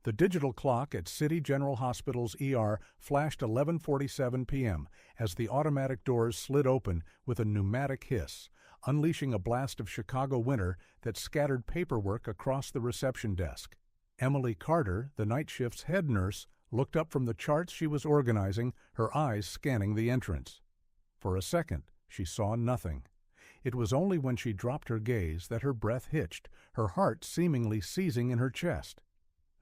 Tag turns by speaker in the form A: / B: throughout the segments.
A: The digital clock at City General Hospital's ER flashed 11:47 p.m. as the automatic doors slid open with a pneumatic hiss, unleashing a blast of Chicago winter that scattered paperwork across the reception desk. Emily Carter, the night shift's head nurse, looked up from the charts she was organizing, her eyes scanning the entrance. For a second, she saw nothing. It was only when she dropped her gaze that her breath hitched, her heart seemingly seizing in her chest.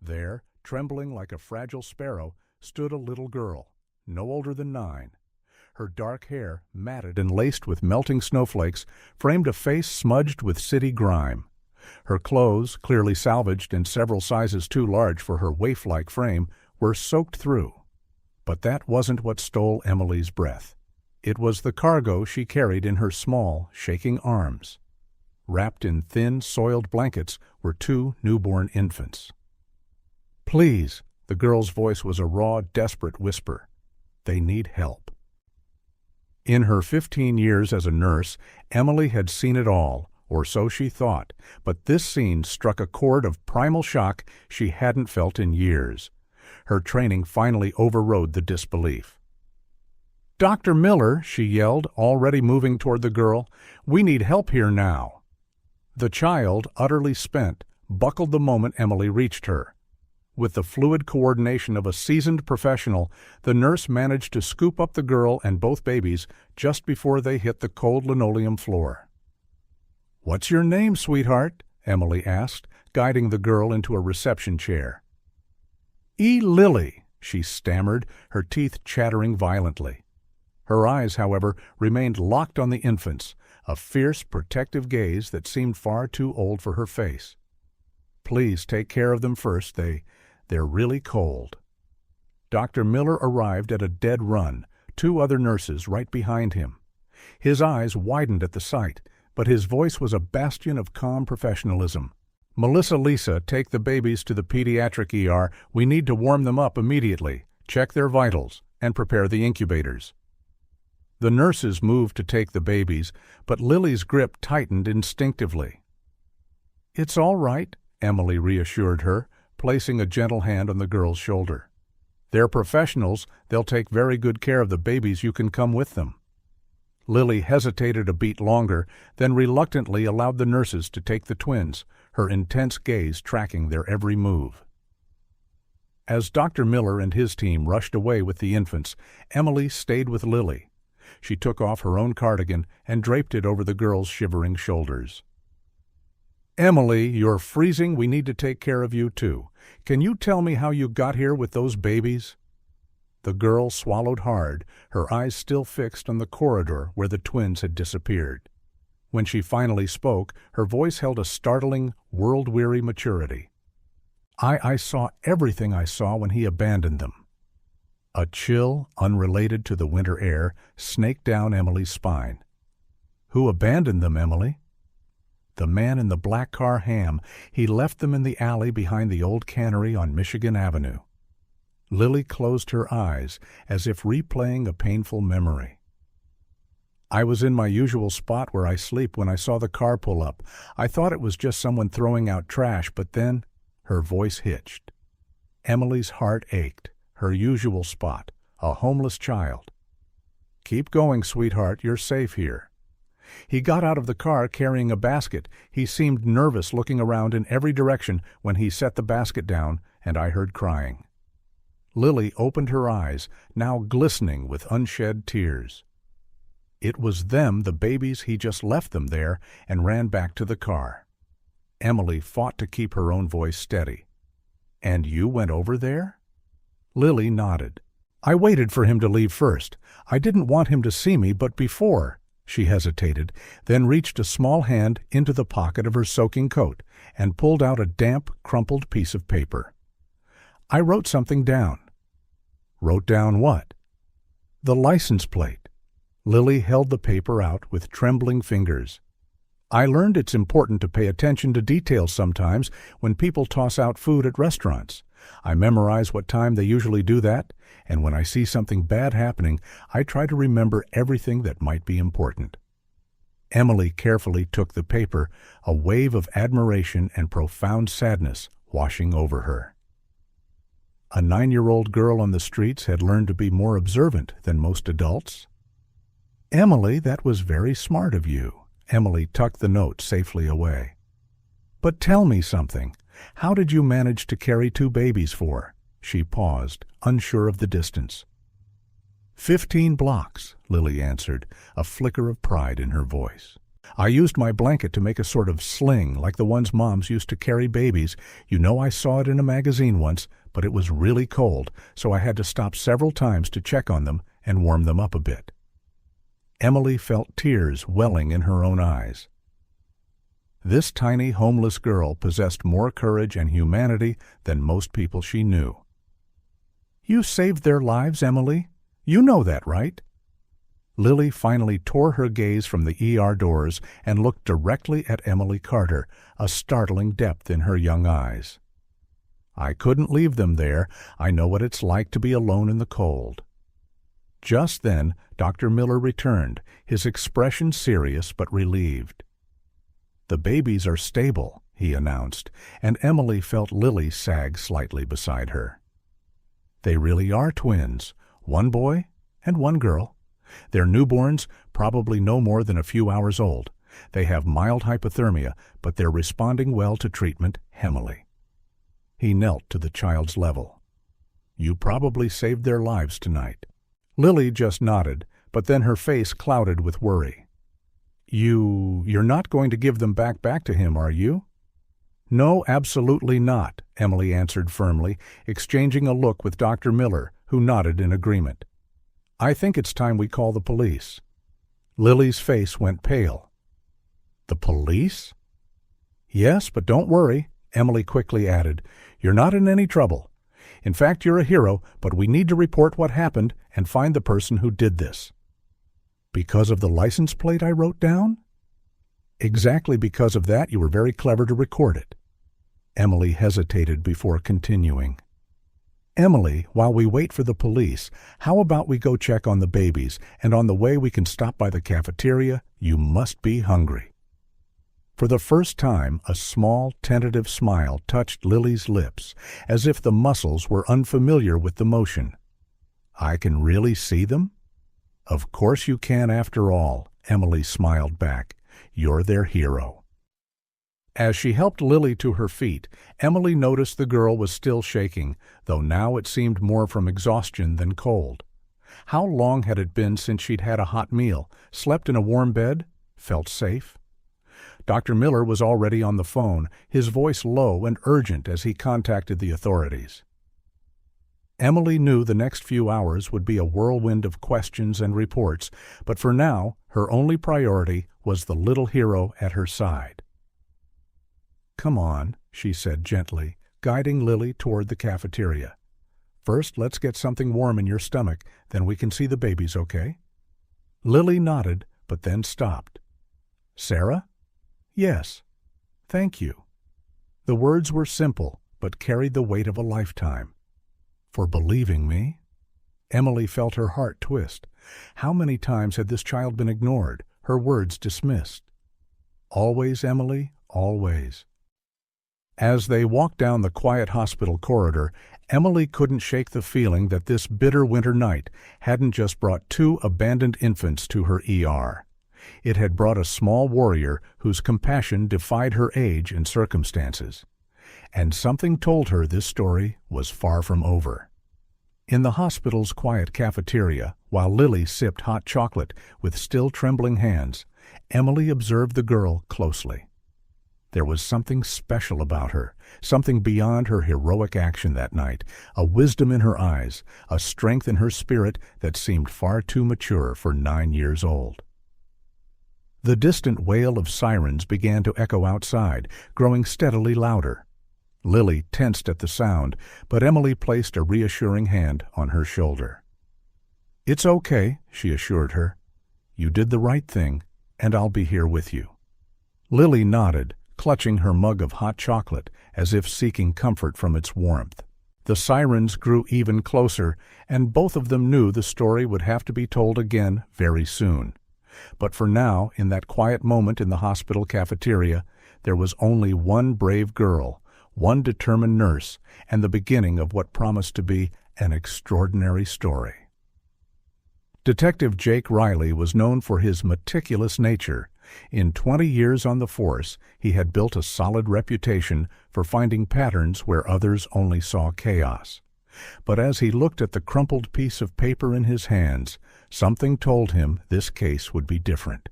A: There, trembling like a fragile sparrow, stood a little girl, no older than 9. Her dark hair, matted and laced with melting snowflakes, framed a face smudged with city grime. Her clothes, clearly salvaged and several sizes too large for her waif-like frame, were soaked through. But that wasn't what stole Emily's breath. It was the cargo she carried in her small, shaking arms. Wrapped in thin, soiled blankets were 2 newborn infants. "Please," the girl's voice was a raw, desperate whisper. "They need help." In her 15 years as a nurse, Emily had seen it all, or so she thought, but this scene struck a chord of primal shock she hadn't felt in years. Her training finally overrode the disbelief. "Dr. Miller," she yelled, already moving toward the girl, "we need help here now." The child, utterly spent, buckled the moment Emily reached her. With the fluid coordination of a seasoned professional, the nurse managed to scoop up the girl and both babies just before they hit the cold linoleum floor. "What's your name, sweetheart?" Emily asked, guiding the girl into a reception chair. "Lily," she stammered, her teeth chattering violently. Her eyes, however, remained locked on the infants, a fierce, protective gaze that seemed far too old for her face. "Please take care of them first. They're really cold." Dr. Miller arrived at a dead run, 2 other nurses right behind him. His eyes widened at the sight, but his voice was a bastion of calm professionalism. "Melissa, Lisa, take the babies to the pediatric ER. We need to warm them up immediately, check their vitals, and prepare the incubators." The nurses moved to take the babies, but Lily's grip tightened instinctively. "It's all right," Emily reassured her, placing a gentle hand on the girl's shoulder. "They're professionals. They'll take very good care of the babies. You can come with them." Lily hesitated a beat longer, then reluctantly allowed the nurses to take the twins, her intense gaze tracking their every move. As Dr. Miller and his team rushed away with the infants, Emily stayed with Lily. She took off her own cardigan and draped it over the girl's shivering shoulders. "Emily, you're freezing. We need to take care of you, too. Can you tell me how you got here with those babies?" The girl swallowed hard, her eyes still fixed on the corridor where the twins had disappeared. When she finally spoke, her voice held a startling, world-weary maturity. I saw everything I saw when he abandoned them." A chill, unrelated to the winter air, snaked down Emily's spine. "Who abandoned them, Emily?" "The man in the black car, Ham. He left them in the alley behind the old cannery on Michigan Avenue." Lily closed her eyes, as if replaying a painful memory. "I was in my usual spot where I sleep when I saw the car pull up. I thought it was just someone throwing out trash, but then—" Her voice hitched. Emily's heart ached. Her usual spot, a homeless child. "Keep going, sweetheart. You're safe here." He got out of the car carrying a basket. He seemed nervous, looking around in every direction when he set the basket down, and I heard crying. Lily opened her eyes, now glistening with unshed tears. It was them, the babies. He just left them there and ran back to the car. Emily fought to keep her own voice steady. "And you went over there?" Lily nodded. "I waited for him to leave first. I didn't want him to see me, but before—" She hesitated, then reached a small hand into the pocket of her soaking coat and pulled out a damp, crumpled piece of paper. "I wrote something down." "Wrote down what?" "The license plate." Lily held the paper out with trembling fingers. "I learned it's important to pay attention to details sometimes when people toss out food at restaurants. I memorize what time they usually do that, and when I see something bad happening, I try to remember everything that might be important." Emily carefully took the paper, a wave of admiration and profound sadness washing over her. A 9-year-old girl on the streets had learned to be more observant than most adults. "Emily, that was very smart of you." Emily tucked the note safely away. "But tell me something. How did you manage to carry 2 babies for?" She paused, unsure of the distance. 15 blocks, Lily answered, a flicker of pride in her voice. "I used my blanket to make a sort of sling like the ones moms used to carry babies. You know, I saw it in a magazine once, but it was really cold, so I had to stop several times to check on them and warm them up a bit." Emily felt tears welling in her own eyes. This tiny homeless girl possessed more courage and humanity than most people she knew. "You saved their lives, Emily. You know that, right?" Lily finally tore her gaze from the ER doors and looked directly at Emily Carter, a startling depth in her young eyes. "I couldn't leave them there. I know what it's like to be alone in the cold." Just then, Dr. Miller returned, his expression serious but relieved. "The babies are stable," he announced, and Emily felt Lily sag slightly beside her. "They really are twins, 1 boy and 1 girl. They're newborns, probably no more than a few hours old. They have mild hypothermia, but they're responding well to treatment, Emily." He knelt to the child's level. "You probably saved their lives tonight." Lily just nodded, but then her face clouded with worry. You're not going to give them back to him, are you?" "No, absolutely not," Emily answered firmly, exchanging a look with Dr. Miller, who nodded in agreement. "I think it's time we call the police." Lily's face went pale. "The police?" "Yes, but don't worry," Emily quickly added. "You're not in any trouble. In fact, you're a hero, but we need to report what happened and find the person who did this." "Because of the license plate I wrote down?" "Exactly because of that. You were very clever to record it." Emily hesitated before continuing. "Emily, while we wait for the police, how about we go check on the babies, and on the way we can stop by the cafeteria? You must be hungry." For the first time, a small, tentative smile touched Lily's lips, as if the muscles were unfamiliar with the motion. "I can really see them?" "Of course you can after all," Emily smiled back. "You're their hero." As she helped Lily to her feet, Emily noticed the girl was still shaking, though now it seemed more from exhaustion than cold. How long had it been since she'd had a hot meal, slept in a warm bed, felt safe? Dr. Miller was already on the phone, his voice low and urgent as he contacted the authorities. Emily knew the next few hours would be a whirlwind of questions and reports, but for now, her only priority was the little hero at her side. "Come on," she said gently, guiding Lily toward the cafeteria. "First, let's get something warm in your stomach, then we can see the babies, okay?" Lily nodded, but then stopped. "Sarah?" "Yes. Thank you." The words were simple, but carried the weight of a lifetime. "For believing me?" Emily felt her heart twist. How many times had this child been ignored, her words dismissed? "Always, Emily, always." As they walked down the quiet hospital corridor, Emily couldn't shake the feeling that this bitter winter night hadn't just brought 2 abandoned infants to her ER. It had brought a small warrior whose compassion defied her age and circumstances. And something told her this story was far from over. In the hospital's quiet cafeteria, while Lily sipped hot chocolate with still trembling hands, Emily observed the girl closely. There was something special about her, something beyond her heroic action that night, a wisdom in her eyes, a strength in her spirit that seemed far too mature for 9 years old. The distant wail of sirens began to echo outside, growing steadily louder. Lily tensed at the sound, but Emily placed a reassuring hand on her shoulder. "It's okay," she assured her. "You did the right thing, and I'll be here with you." Lily nodded, clutching her mug of hot chocolate, as if seeking comfort from its warmth. The sirens grew even closer, and both of them knew the story would have to be told again very soon. But for now, in that quiet moment in the hospital cafeteria, there was only one brave girl, one determined nurse, and the beginning of what promised to be an extraordinary story. Detective Jake Riley was known for his meticulous nature. In 20 years on the force, he had built a solid reputation for finding patterns where others only saw chaos. But as he looked at the crumpled piece of paper in his hands, something told him this case would be different.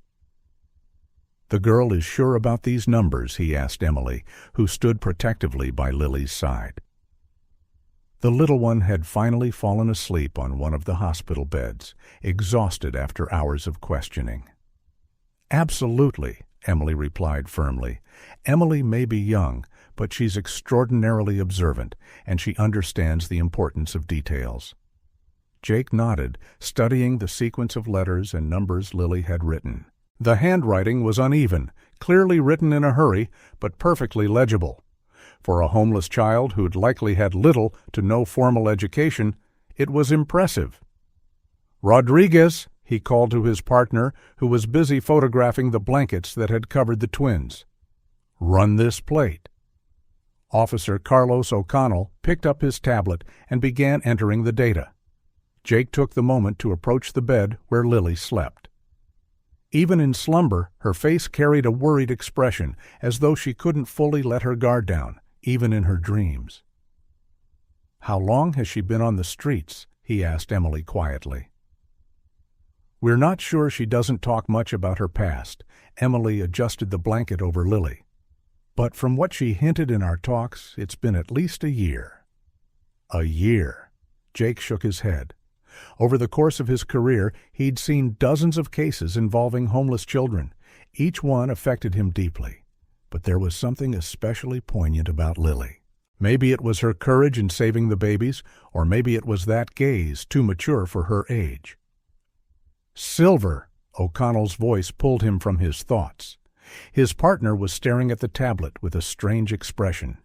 A: "The girl is sure about these numbers?" he asked Emily, who stood protectively by Lily's side. The little one had finally fallen asleep on one of the hospital beds, exhausted after hours of questioning. "Absolutely," Emily replied firmly. "Emily may be young, but she's extraordinarily observant, and she understands the importance of details." Jake nodded, studying the sequence of letters and numbers Lily had written. The handwriting was uneven, clearly written in a hurry, but perfectly legible. For a homeless child who'd likely had little to no formal education, it was impressive. "Rodriguez," he called to his partner, who was busy photographing the blankets that had covered the twins. "Run this plate." Officer Carlos O'Connell picked up his tablet and began entering the data. Jake took the moment to approach the bed where Lily slept. Even in slumber, her face carried a worried expression, as though she couldn't fully let her guard down, even in her dreams. "How long has she been on the streets?" he asked Emily quietly. "We're not sure. She doesn't talk much about her past." Emily adjusted the blanket over Lily. "But from what she hinted in our talks, it's been at least a year." "A year?" Jake shook his head. Over the course of his career, he'd seen dozens of cases involving homeless children. Each one affected him deeply. But there was something especially poignant about Lily. Maybe it was her courage in saving the babies, or maybe it was that gaze, too mature for her age. "Silver!" O'Connell's voice pulled him from his thoughts. His partner was staring at the tablet with a strange expression.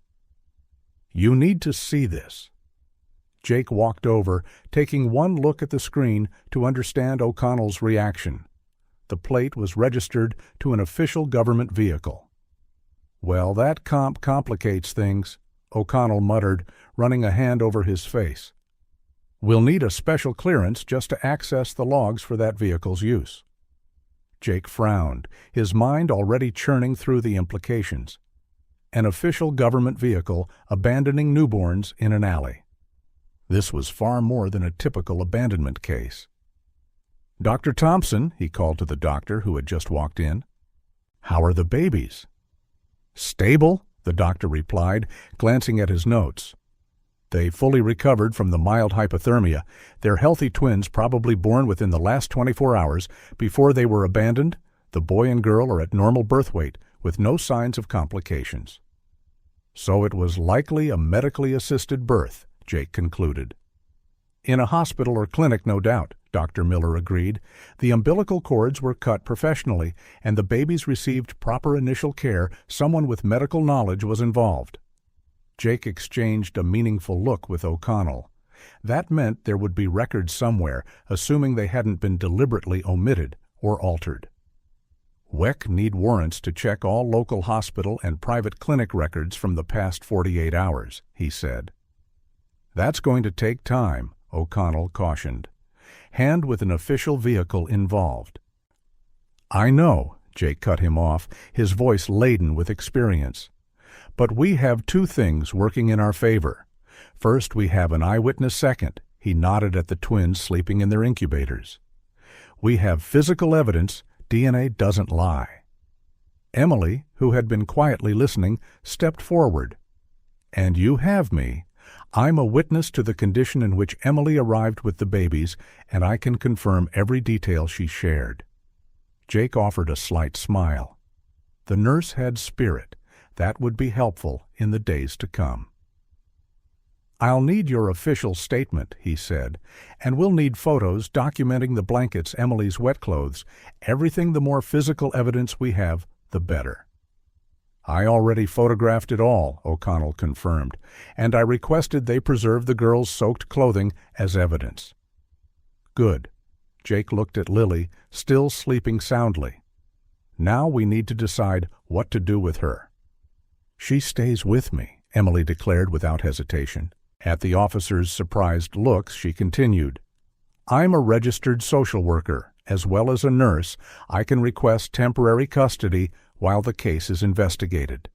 A: "You need to see this." Jake walked over, taking one look at the screen to understand O'Connell's reaction. The plate was registered to an official government vehicle. "Well, that complicates things," O'Connell muttered, running a hand over his face. "We'll need a special clearance just to access the logs for that vehicle's use." Jake frowned, his mind already churning through the implications. An official government vehicle abandoning newborns in an alley. This was far more than a typical abandonment case. "Dr. Thompson," he called to the doctor who had just walked in. "How are the babies?" "Stable," the doctor replied, glancing at his notes. "They fully recovered from the mild hypothermia. They're healthy twins, probably born within the last 24 hours. Before they were abandoned, the boy and girl are at normal birth weight, with no signs of complications." "So it was likely a medically assisted birth," Jake concluded. "In a hospital or clinic, no doubt," Dr. Miller agreed. "The umbilical cords were cut professionally, and the babies received proper initial care. Someone with medical knowledge was involved." Jake exchanged a meaningful look with O'Connell. That meant there would be records somewhere, assuming they hadn't been deliberately omitted or altered. "WEC need warrants to check all local hospital and private clinic records from the past 48 hours, he said. "That's going to take time," O'Connell cautioned. "And with an official vehicle involved." "I know," Jake cut him off, his voice laden with experience. "But we have two things working in our favor. First, we have an eyewitness. Second," he nodded at the twins sleeping in their incubators. "We have physical evidence. DNA doesn't lie." Emily, who had been quietly listening, stepped forward. "And you have me. I'm a witness to the condition in which Emily arrived with the babies, and I can confirm every detail she shared." Jake offered a slight smile. The nurse had spirit. That would be helpful in the days to come. "I'll need your official statement," he said, "and we'll need photos documenting the blankets, Emily's wet clothes. Everything the more physical evidence we have, the better." "I already photographed it all," O'Connell confirmed, "and I requested they preserve the girl's soaked clothing as evidence." "Good." Jake looked at Lily, still sleeping soundly. "Now we need to decide what to do with her." "She stays with me," Emily declared without hesitation. At the officer's surprised looks, she continued, "I'm a registered social worker. As well as a nurse, I can request temporary custody while the case is investigated."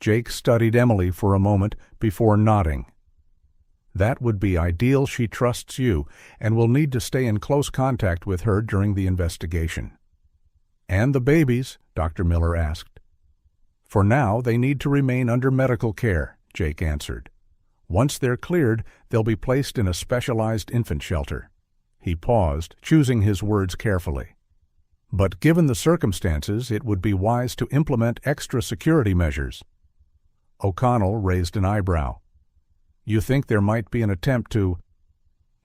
A: Jake studied Emily for a moment before nodding. "That would be ideal. She trusts you and will need to stay in close contact with her during the investigation." "And the babies?" Dr. Miller asked. "For now, they need to remain under medical care," Jake answered. "Once they're cleared, they'll be placed in a specialized infant shelter." He paused, choosing his words carefully. "But given the circumstances, it would be wise to implement extra security measures." O'Connell raised an eyebrow. "You think there might be an attempt to—"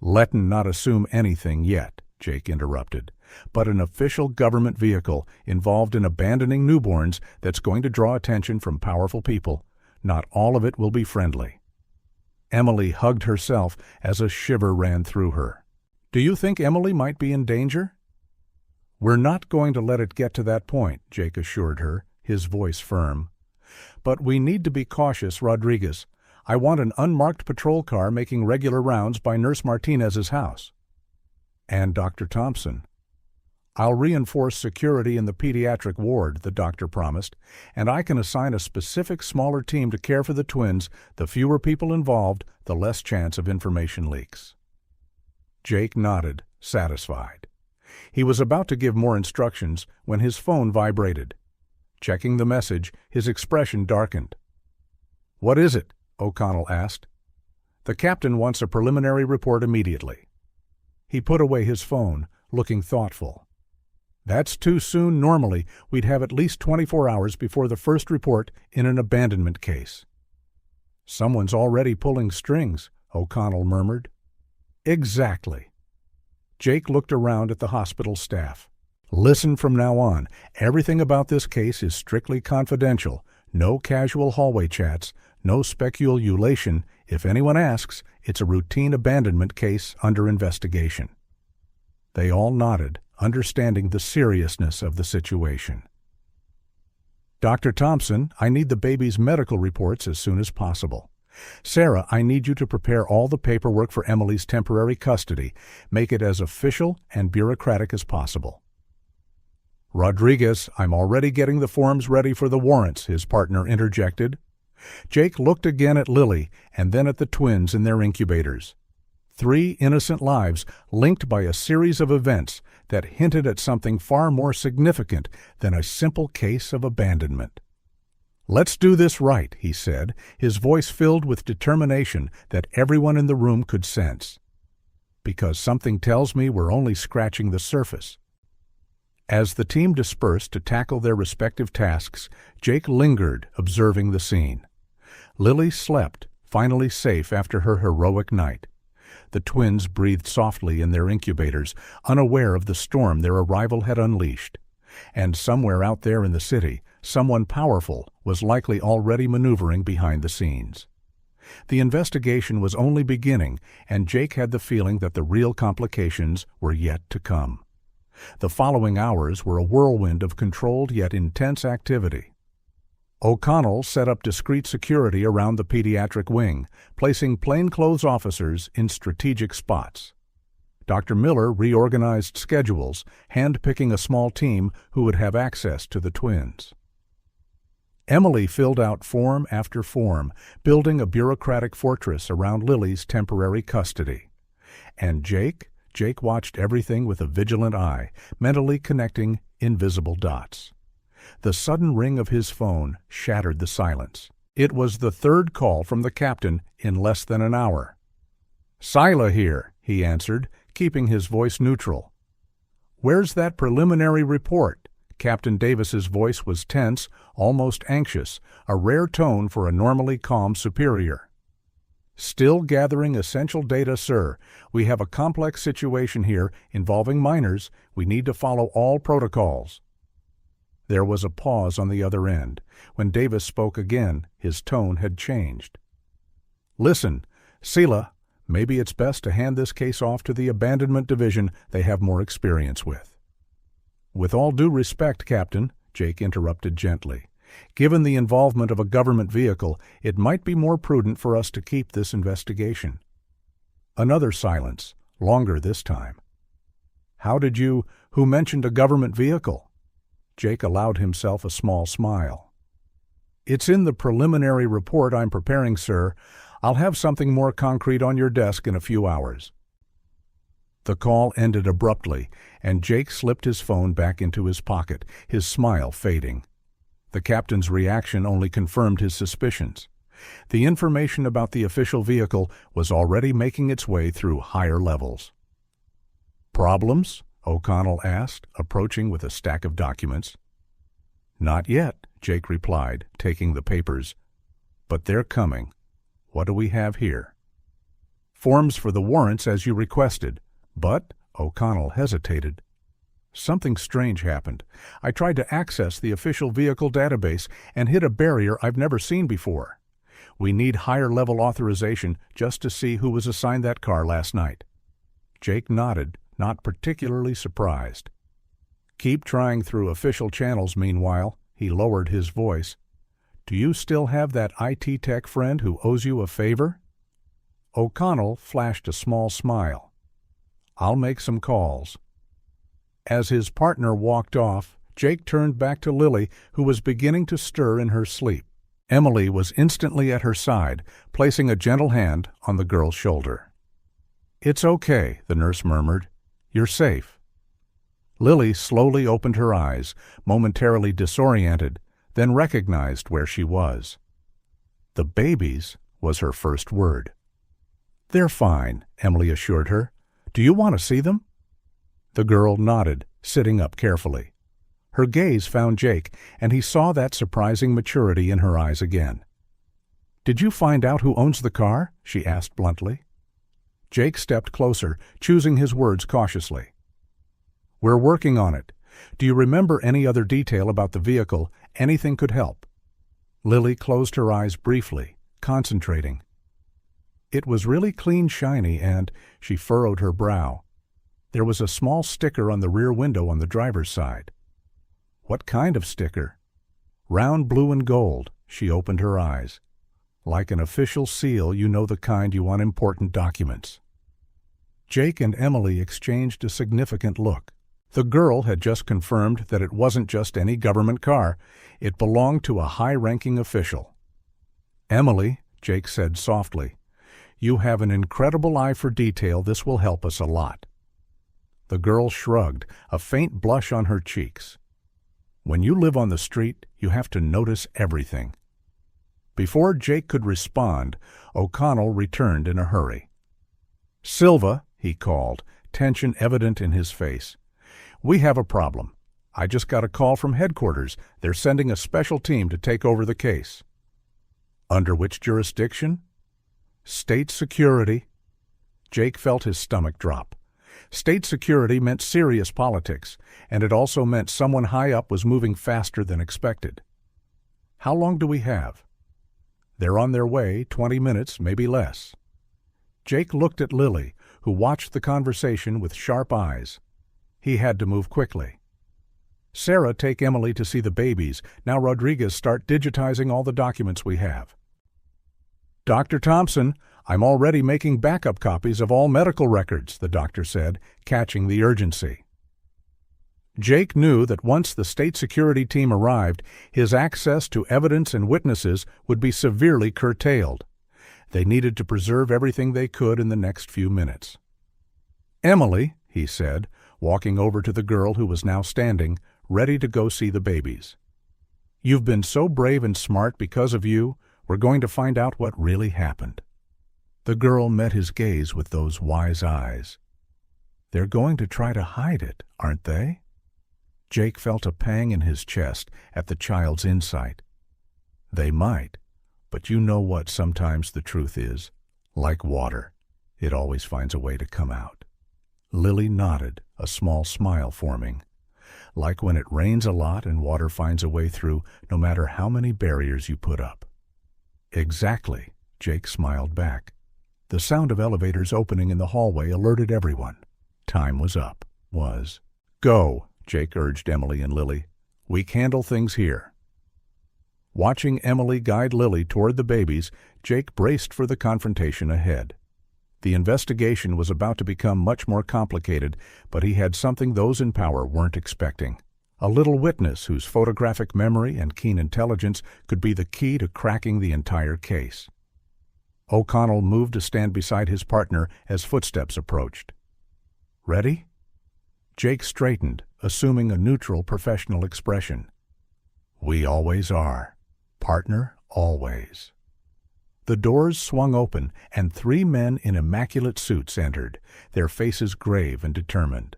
A: "Let'n not assume anything yet," Jake interrupted, "but an official government vehicle involved in abandoning newborns that's going to draw attention from powerful people. Not all of it will be friendly." Emily hugged herself as a shiver ran through her. "Do you think Emily might be in danger?" "We're not going to let it get to that point," Jake assured her, his voice firm. "But we need to be cautious, Rodriguez. I want an unmarked patrol car making regular rounds by Nurse Martinez's house." "And Dr. Thompson?" "I'll reinforce security in the pediatric ward," the doctor promised, "and I can assign a specific smaller team to care for the twins. The fewer people involved, the less chance of information leaks." Jake nodded, satisfied. He was about to give more instructions when his phone vibrated. Checking the message, his expression darkened. "What is it?" O'Connell asked. "The captain wants a preliminary report immediately." He put away his phone, looking thoughtful. "That's too soon. Normally, we'd have at least 24 hours before the first report in an abandonment case." "Someone's already pulling strings," O'Connell murmured. "Exactly." Jake looked around at the hospital staff. "Listen from now on. Everything about this case is strictly confidential. No casual hallway chats, no speculation. If anyone asks, it's a routine abandonment case under investigation." They all nodded, understanding the seriousness of the situation. "Dr. Thompson, I need the baby's medical reports as soon as possible. Sarah, I need you to prepare all the paperwork for Emily's temporary custody. Make it as official and bureaucratic as possible." "Rodriguez, I'm already getting the forms ready for the warrants," his partner interjected. Jake looked again at Lily and then at the twins in their incubators. 3 innocent lives linked by a series of events that hinted at something far more significant than a simple case of abandonment. "Let's do this right," he said, his voice filled with determination that everyone in the room could sense. "Because something tells me we're only scratching the surface." As the team dispersed to tackle their respective tasks, Jake lingered, observing the scene. Lily slept, finally safe after her heroic night. The twins breathed softly in their incubators, unaware of the storm their arrival had unleashed. And somewhere out there in the city, someone powerful was likely already maneuvering behind the scenes. The investigation was only beginning, and Jake had the feeling that the real complications were yet to come. The following hours were a whirlwind of controlled yet intense activity. O'Connell set up discreet security around the pediatric wing, placing plainclothes officers in strategic spots. Dr. Miller reorganized schedules, handpicking a small team who would have access to the twins. Emily filled out form after form, building a bureaucratic fortress around Lily's temporary custody. And Jake watched everything with a vigilant eye, mentally connecting invisible dots. The sudden ring of his phone shattered the silence. It was the third call from the captain in less than an hour. "Sila here," he answered, keeping his voice neutral. "Where's that preliminary report?" Captain Davis's voice was tense, almost anxious, a rare tone for a normally calm superior. "Still gathering essential data, sir. We have a complex situation here involving minors. We need to follow all protocols." There was a pause on the other end. When Davis spoke again, his tone had changed. "Listen, Sila, maybe it's best to hand this case off to the abandonment division. They have more experience with." "With all due respect, Captain," Jake interrupted gently, Given the involvement of a government vehicle, it might be more prudent for us to keep this investigation." Another silence, longer this time. Who mentioned a government vehicle?" Jake allowed himself a small smile. "It's in the preliminary report I'm preparing, sir. I'll have something more concrete on your desk in a few hours." The call ended abruptly, and Jake slipped his phone back into his pocket, his smile fading. The captain's reaction only confirmed his suspicions. The information about the official vehicle was already making its way through higher levels. "Problems?" O'Connell asked, approaching with a stack of documents. "Not yet," Jake replied, taking the papers. "But they're coming. What do we have here?" "Forms for the warrants as you requested. But," O'Connell hesitated, "something strange happened. I tried to access the official vehicle database and hit a barrier I've never seen before. We need higher-level authorization just to see who was assigned that car last night." Jake nodded, not particularly surprised. "Keep trying through official channels meanwhile." He lowered his voice. "Do you still have that IT tech friend who owes you a favor?" O'Connell flashed a small smile. "I'll make some calls." As his partner walked off, Jake turned back to Lily, who was beginning to stir in her sleep. Emily was instantly at her side, placing a gentle hand on the girl's shoulder. "It's okay," the nurse murmured. "You're safe." Lily slowly opened her eyes, momentarily disoriented, then recognized where she was. "The babies," was her first word. "They're fine," Emily assured her. "Do you want to see them?" The girl nodded, sitting up carefully. Her gaze found Jake, and he saw that surprising maturity in her eyes again. "Did you find out who owns the car?" she asked bluntly. Jake stepped closer, choosing his words cautiously. "We're working on it. Do you remember any other detail about the vehicle? Anything could help." Lily closed her eyes briefly, concentrating. "It was really clean, shiny, and," she furrowed her brow, "there was a small sticker on the rear window on the driver's side." "What kind of sticker?" "Round blue and gold." She opened her eyes. "Like an official seal, you know, the kind you on important documents." Jake and Emily exchanged a significant look. The girl had just confirmed that it wasn't just any government car. It belonged to a high-ranking official. "Emily," Jake said softly, "you have an incredible eye for detail. This will help us a lot." The girl shrugged, a faint blush on her cheeks. "When you live on the street, you have to notice everything." Before Jake could respond, O'Connell returned in a hurry. "Silva," he called, tension evident in his face. "We have a problem. I just got a call from headquarters. They're sending a special team to take over the case." "Under which jurisdiction?" "State security." Jake felt his stomach drop. State security meant serious politics, and it also meant someone high up was moving faster than expected. "How long do we have?" "They're on their way, 20 minutes, maybe less." Jake looked at Lily, who watched the conversation with sharp eyes. He had to move quickly. "Sarah, take Emily to see the babies. Now Rodriguez, start digitizing all the documents we have." "Dr. Thompson, I'm already making backup copies of all medical records," the doctor said, catching the urgency. Jake knew that once the state security team arrived, his access to evidence and witnesses would be severely curtailed. They needed to preserve everything they could in the next few minutes. "Emily," he said, walking over to the girl who was now standing, ready to go see the babies. "You've been so brave and smart. Because of you, we're going to find out what really happened." The girl met his gaze with those wise eyes. "They're going to try to hide it, aren't they?" Jake felt a pang in his chest at the child's insight. "They might, but you know what sometimes the truth is? Like water, it always finds a way to come out." Lily nodded, a small smile forming. "Like when it rains a lot and water finds a way through, no matter how many barriers you put up." "Exactly," Jake smiled back. The sound of elevators opening in the hallway alerted everyone. Time was up. "Go," Jake urged Emily and Lily. "We handle things here." Watching Emily guide Lily toward the babies, Jake braced for the confrontation ahead. The investigation was about to become much more complicated, but he had something those in power weren't expecting. A little witness whose photographic memory and keen intelligence could be the key to cracking the entire case. O'Connell moved to stand beside his partner as footsteps approached. "Ready?" Jake straightened, assuming a neutral professional expression. "We always are. Partner, always." The doors swung open, and 3 men in immaculate suits entered, their faces grave and determined.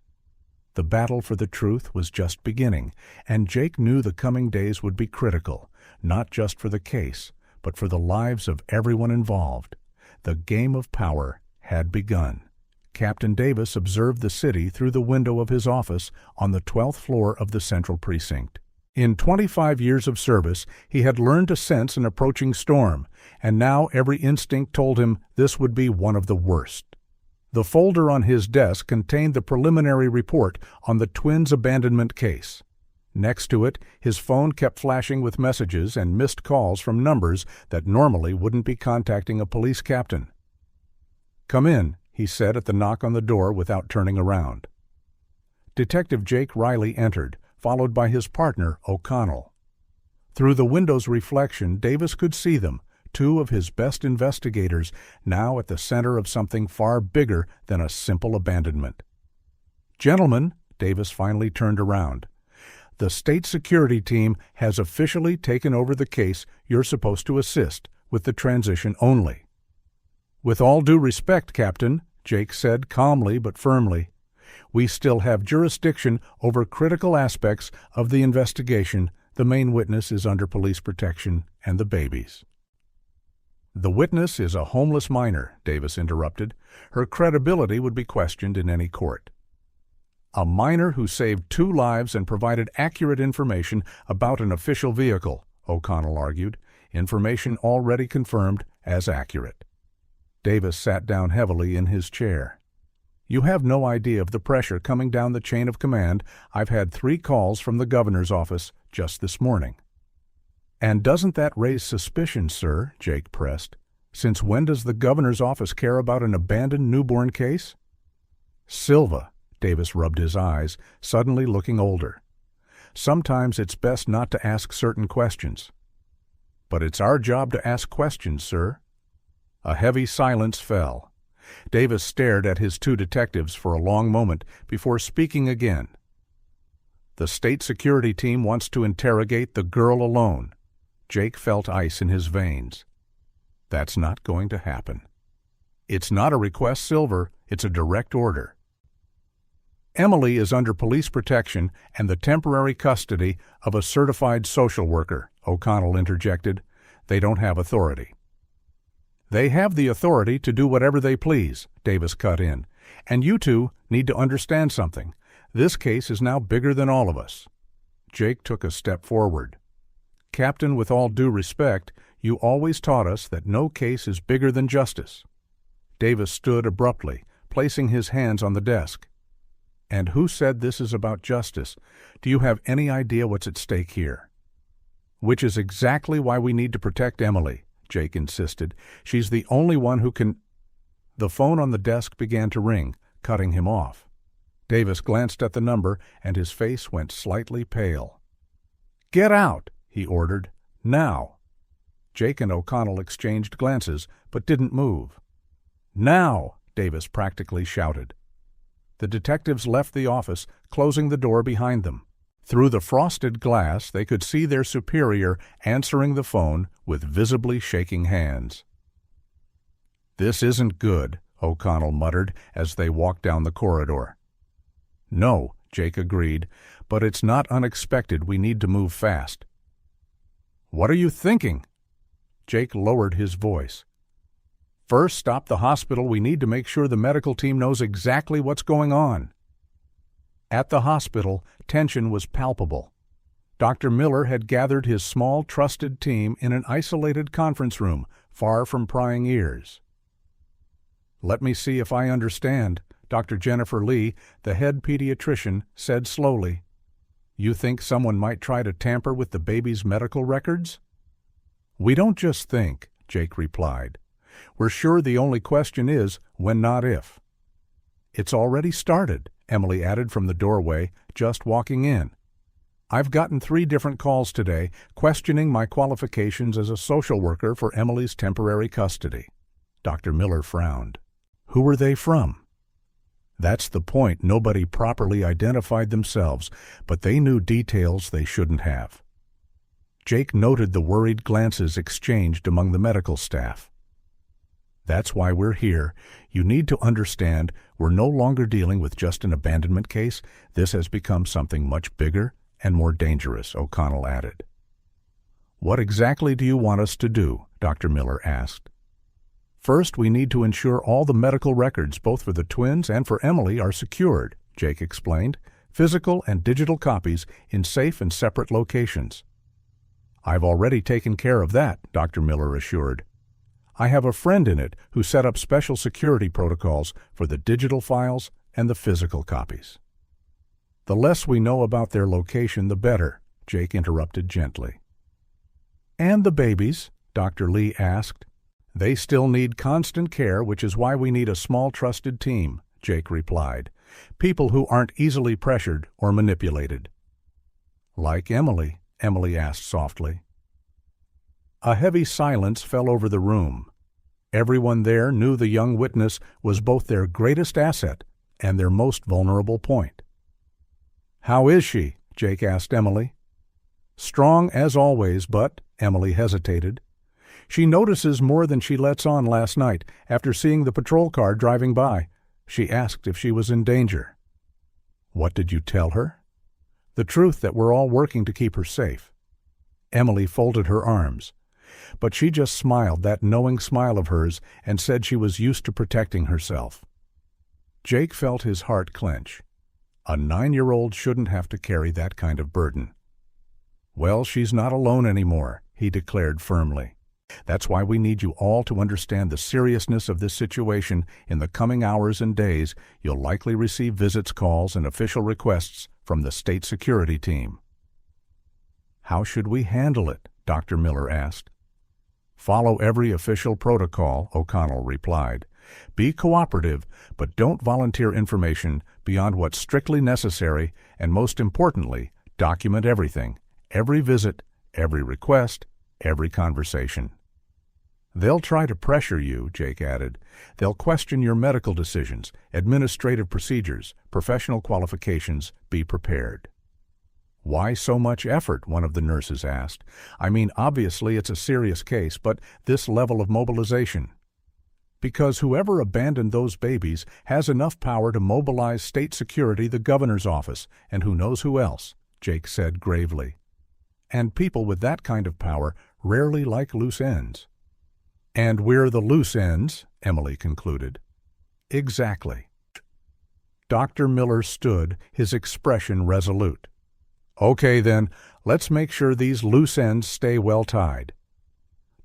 A: The battle for the truth was just beginning, and Jake knew the coming days would be critical, not just for the case, but for the lives of everyone involved. The game of power had begun. Captain Davis observed the city through the window of his office on the 12th floor of the Central Precinct. In 25 years of service, he had learned to sense an approaching storm, and now every instinct told him this would be one of the worst. The folder on his desk contained the preliminary report on the twins' abandonment case. Next to it, his phone kept flashing with messages and missed calls from numbers that normally wouldn't be contacting a police captain. "Come in," he said at the knock on the door without turning around. Detective Jake Riley entered, followed by his partner, O'Connell. Through the window's reflection, Davis could see them, 2 of his best investigators, now at the center of something far bigger than a simple abandonment. "Gentlemen," Davis finally turned around, "the state security team has officially taken over the case you're supposed to assist, with the transition only." "With all due respect, Captain," Jake said calmly but firmly, "we still have jurisdiction over critical aspects of the investigation. The main witness is under police protection, and the babies." "The witness is a homeless minor," Davis interrupted. "Her credibility would be questioned in any court." "A minor who saved 2 lives and provided accurate information about an official vehicle," O'Connell argued, "information already confirmed as accurate." Davis sat down heavily in his chair. "You have no idea of the pressure coming down the chain of command. I've had 3 calls from the governor's office just this morning." "And doesn't that raise suspicion, sir?" Jake pressed. "Since when does the governor's office care about an abandoned newborn case?" "Silva," Davis rubbed his eyes, suddenly looking older. "Sometimes it's best not to ask certain questions." "But it's our job to ask questions, sir." A heavy silence fell. Davis stared at his 2 detectives for a long moment before speaking again. "The state security team wants to interrogate the girl alone." Jake felt ice in his veins. "That's not going to happen." "It's not a request, Silver. It's a direct order." "Emily is under police protection and the temporary custody of a certified social worker," O'Connell interjected. "They don't have authority." "They have the authority to do whatever they please," Davis cut in. "And you 2 need to understand something. This case is now bigger than all of us." Jake took a step forward. "Captain, with all due respect, you always taught us that no case is bigger than justice." Davis stood abruptly, placing his hands on the desk. "And who said this is about justice? Do you have any idea what's at stake here?" "Which is exactly why we need to protect Emily," Jake insisted. "She's the only one who can—" The phone on the desk began to ring, cutting him off. Davis glanced at the number, and his face went slightly pale. "Get out!" he ordered. "Now!" Jake and O'Connell exchanged glances, but didn't move. "Now!" Davis practically shouted. The detectives left the office, closing the door behind them. Through the frosted glass, they could see their superior answering the phone with visibly shaking hands. "This isn't good," O'Connell muttered as they walked down the corridor. "No," Jake agreed, "but it's not unexpected. We need to move fast." "What are you thinking?" Jake lowered his voice. "First, stop the hospital. We need to make sure the medical team knows exactly what's going on." At the hospital, tension was palpable. Dr. Miller had gathered his small, trusted team in an isolated conference room, far from prying ears. "Let me see if I understand," Dr. Jennifer Lee, the head pediatrician, said slowly. "You think someone might try to tamper with the baby's medical records?" "We don't just think," Jake replied. "We're sure the only question is when, not if." "It's already started," Emily added from the doorway, just walking in. "I've gotten 3 different calls today questioning my qualifications as a social worker for Emily's temporary custody." Dr. Miller frowned. "Who were they from?" That's the point. Nobody properly identified themselves, but they knew details they shouldn't have. Jake noted the worried glances exchanged among the medical staff. "That's why we're here. You need to understand we're no longer dealing with just an abandonment case. This has become something much bigger and more dangerous," O'Connell added. "What exactly do you want us to do?" Dr. Miller asked. "First, we need to ensure all the medical records, both for the twins and for Emily, are secured," Jake explained. "Physical and digital copies in safe and separate locations." "I've already taken care of that," Dr. Miller assured. "I have a friend in it who set up special security protocols for the digital files and the physical copies." "The less we know about their location, the better," Jake interrupted gently. "And the babies?" Dr. Lee asked. "They still need constant care, which is why we need a small trusted team," Jake replied. "People who aren't easily pressured or manipulated." "Like Emily?" Emily asked softly. A heavy silence fell over the room. Everyone there knew the young witness was both their greatest asset and their most vulnerable point. "How is she?" Jake asked Emily. "Strong as always, but," Emily hesitated, "she notices more than she lets on last night after seeing the patrol car driving by. She asked if she was in danger." "What did you tell her?" "The truth, that we're all working to keep her safe." Emily folded her arms, but she just smiled, that knowing smile of hers, and said she was used to protecting herself. Jake felt his heart clench. A 9-year-old shouldn't have to carry that kind of burden. "Well, she's not alone anymore," he declared firmly. "That's why we need you all to understand the seriousness of this situation. In the coming hours and days, you'll likely receive visits, calls, and official requests from the state security team." "How should we handle it?" Dr. Miller asked. "Follow every official protocol," O'Connell replied. "Be cooperative, but don't volunteer information beyond what's strictly necessary, and most importantly, document everything, every visit, every request, every conversation." "They'll try to pressure you," Jake added. "They'll question your medical decisions, administrative procedures, professional qualifications. Be prepared." "Why so much effort?" one of the nurses asked. "I mean, obviously it's a serious case, but this level of mobilization." "Because whoever abandoned those babies has enough power to mobilize state security, the governor's office, and who knows who else," Jake said gravely. "And people with that kind of power rarely like loose ends." "And we're the loose ends," Emily concluded. "Exactly." Dr. Miller stood, his expression resolute. "Okay, then, let's make sure these loose ends stay well tied."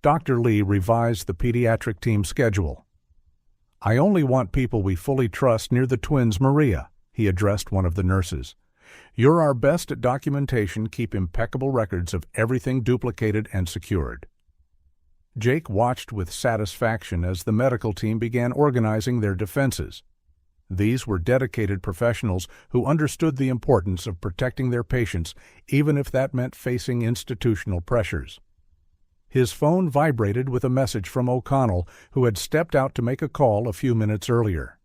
A: Dr. Lee revised the pediatric team schedule. "I only want people we fully trust near the twins, Maria," he addressed one of the nurses. "You're our best at documentation. Keep impeccable records of everything duplicated and secured." Jake watched with satisfaction as the medical team began organizing their defenses. These were dedicated professionals who understood the importance of protecting their patients, even if that meant facing institutional pressures. His phone vibrated with a message from O'Connell, who had stepped out to make a call a few minutes earlier.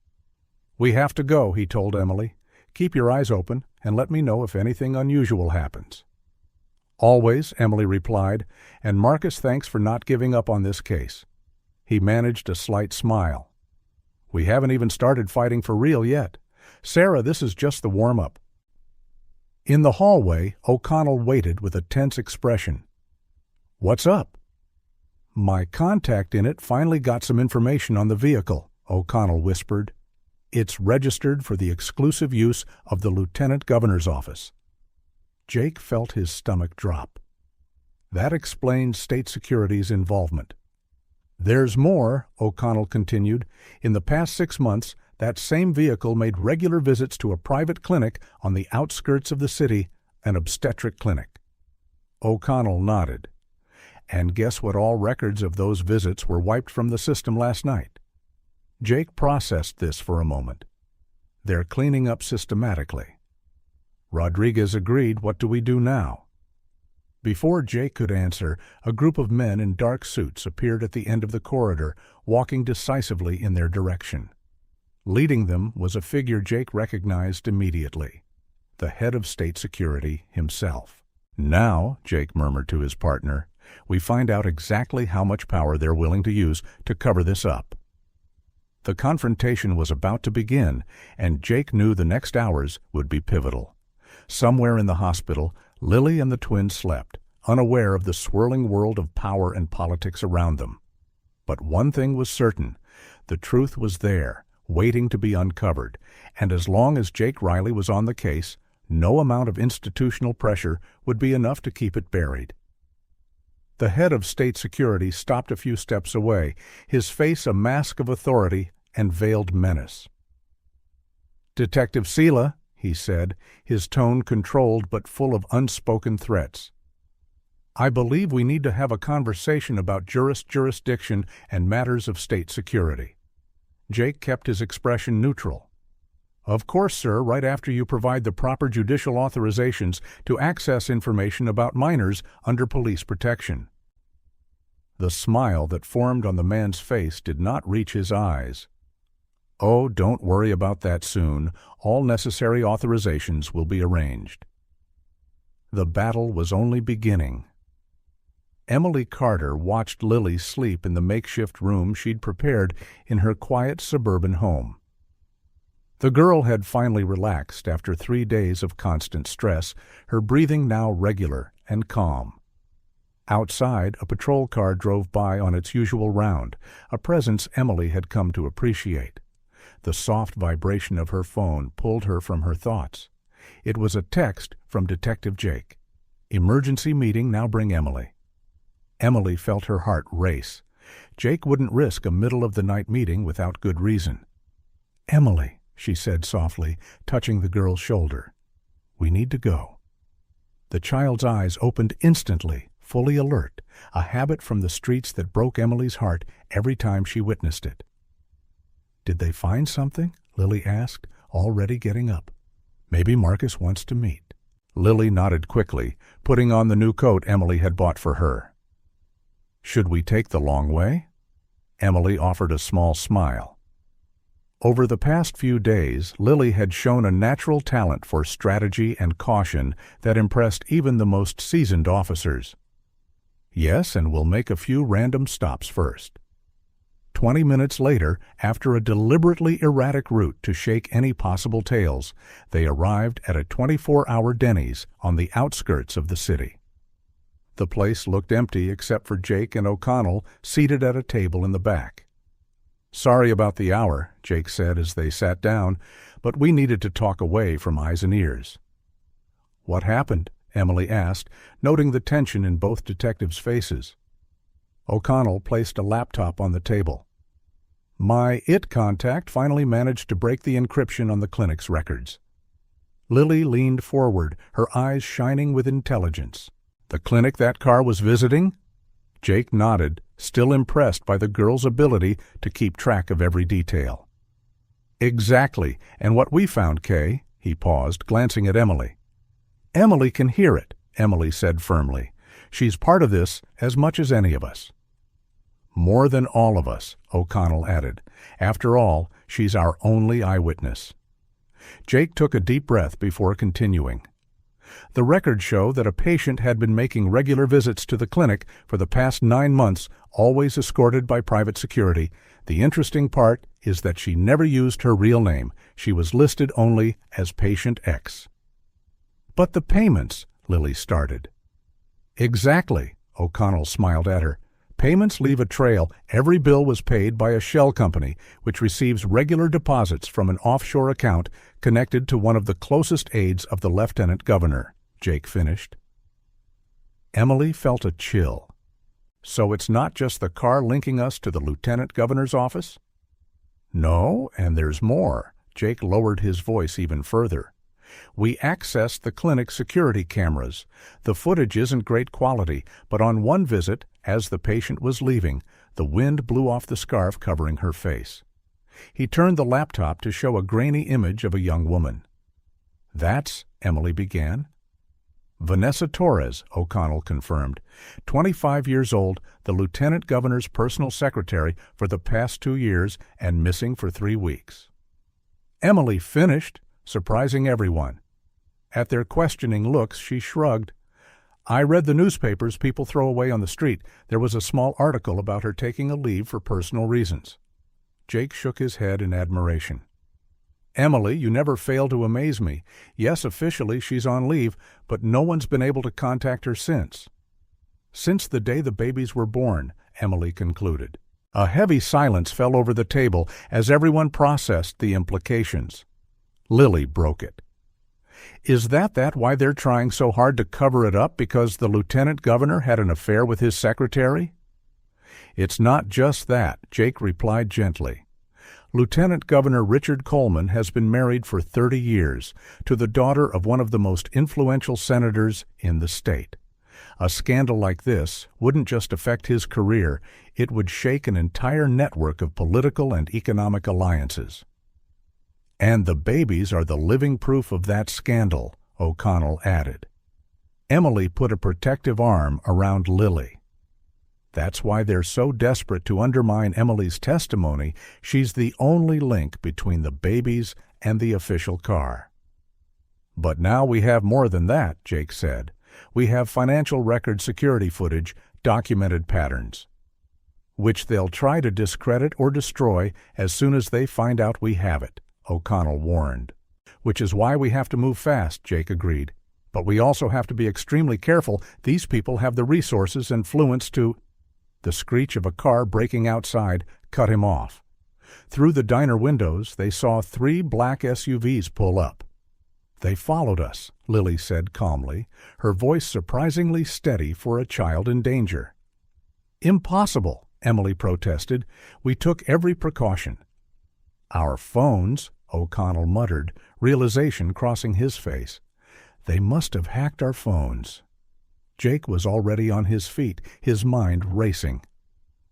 A: "We have to go," he told Emily. "Keep your eyes open and let me know if anything unusual happens." "Always," Emily replied, "and Marcus, thanks for not giving up on this case." He managed a slight smile. "We haven't even started fighting for real yet. Sarah, this is just the warm-up." In the hallway, O'Connell waited with a tense expression. "What's up?" "My contact in it finally got some information on the vehicle," O'Connell whispered. "It's registered for the exclusive use of the Lieutenant Governor's office." Jake felt his stomach drop. That explained state security's involvement. "There's more," O'Connell continued. "In the past 6 months, that same vehicle made regular visits to a private clinic on the outskirts of the city, an obstetric clinic." O'Connell nodded. And guess what? All records of those visits were wiped from the system last night. Jake processed this for a moment. They're cleaning up systematically. Rodriguez agreed. What do we do now? Before Jake could answer, a group of men in dark suits appeared at the end of the corridor, walking decisively in their direction. Leading them was a figure Jake recognized immediately, the head of state security himself. Now, Jake murmured to his partner, we find out exactly how much power they're willing to use to cover this up. The confrontation was about to begin, and Jake knew the next hours would be pivotal. Somewhere in the hospital, Lily and the twins slept, unaware of the swirling world of power and politics around them. But one thing was certain. The truth was there, waiting to be uncovered, and as long as Jake Riley was on the case, no amount of institutional pressure would be enough to keep it buried. The head of state security stopped a few steps away, his face a mask of authority and veiled menace. "Detective Sela," he said, his tone controlled but full of unspoken threats. "I believe we need to have a conversation about jurisdiction and matters of state security." Jake kept his expression neutral. "Of course, sir, right after you provide the proper judicial authorizations to access information about minors under police protection." The smile that formed on the man's face did not reach his eyes. "Oh, don't worry about that soon. All necessary authorizations will be arranged." The battle was only beginning. Emily Carter watched Lily sleep in the makeshift room she'd prepared in her quiet suburban home. The girl had finally relaxed after 3 days of constant stress, her breathing now regular and calm. Outside, a patrol car drove by on its usual round, a presence Emily had come to appreciate. The soft vibration of her phone pulled her from her thoughts. It was a text from Detective Jake. "Emergency meeting, now bring Emily." Emily felt her heart race. Jake wouldn't risk a middle-of-the-night meeting without good reason. "Emily," she said softly, touching the girl's shoulder. "We need to go." The child's eyes opened instantly, fully alert, a habit from the streets that broke Emily's heart every time she witnessed it. "Did they find something?" Lily asked, already getting up. "Maybe Marcus wants to meet." Lily nodded quickly, putting on the new coat Emily had bought for her. "Should we take the long way?" Emily offered a small smile. Over the past few days, Lily had shown a natural talent for strategy and caution that impressed even the most seasoned officers. "Yes, and we'll make a few random stops first." 20 minutes later, after a deliberately erratic route to shake any possible tails, they arrived at a 24-hour Denny's on the outskirts of the city. The place looked empty except for Jake and O'Connell seated at a table in the back. "Sorry about the hour," Jake said as they sat down, "but we needed to talk away from eyes and ears." "What happened?" Emily asked, noting the tension in both detectives' faces. O'Connell placed a laptop on the table. "My IT contact finally managed to break the encryption on the clinic's records." Lily leaned forward, her eyes shining with intelligence. "The clinic that car was visiting?" Jake nodded, still impressed by the girl's ability to keep track of every detail. "Exactly, and what we found, Kay," he paused, glancing at Emily. "Emily can hear it," Emily said firmly. "She's part of this as much as any of us." "More than all of us," O'Connell added. "After all, she's our only eyewitness." Jake took a deep breath before continuing. The records show that a patient had been making regular visits to the clinic for the past 9 months, always escorted by private security. The interesting part is that she never used her real name. She was listed only as Patient X. "But the payments," Lily started. "Exactly," O'Connell smiled at her. "Payments leave a trail. Every bill was paid by a shell company, which receives regular deposits from an offshore account connected to one of the closest aides of the lieutenant governor," Jake finished. Emily felt a chill. "So it's not just the car linking us to the lieutenant governor's office?" "No, and there's more." Jake lowered his voice even further. "We accessed the clinic security cameras. The footage isn't great quality, but on one visit, As the patient was leaving, the wind blew off the scarf covering her face. He turned the laptop to show a grainy image of a young woman. "That's," Emily began. "Vanessa Torres," O'Connell confirmed. 25 years old, the lieutenant governor's personal secretary for the past 2 years and missing for 3 weeks. Emily finished, surprising everyone. At their questioning looks, she shrugged. "I read the newspapers people throw away on the street. There was a small article about her taking a leave for personal reasons." Jake shook his head in admiration. "Emily, you never fail to amaze me. Yes, officially she's on leave, but no one's been able to contact her since." "Since the day the babies were born," Emily concluded. A heavy silence fell over the table as everyone processed the implications. Lily broke it. "Is that why they're trying so hard to cover it up, because the lieutenant governor had an affair with his secretary?" "It's not just that," Jake replied gently. "Lieutenant Governor Richard Coleman has been married for 30 years to the daughter of one of the most influential senators in the state. A scandal like this wouldn't just affect his career, it would shake an entire network of political and economic alliances." "And the babies are the living proof of that scandal," O'Connell added. Emily put a protective arm around Lily. "That's why they're so desperate to undermine Emily's testimony. She's the only link between the babies and the official car." "But now we have more than that," Jake said. "We have financial record security footage, documented patterns." "Which they'll try to discredit or destroy as soon as they find out we have it," O'Connell warned. "Which is why we have to move fast," Jake agreed. "But we also have to be extremely careful. These people have the resources and influence to—" The screech of a car braking outside cut him off. Through the diner windows, they saw 3 black SUVs pull up. "They followed us," Lily said calmly, her voice surprisingly steady for a child in danger. "Impossible," Emily protested. "We took every precaution." "Our phones," O'Connell muttered, realization crossing his face. "They must have hacked our phones." Jake was already on his feet, his mind racing.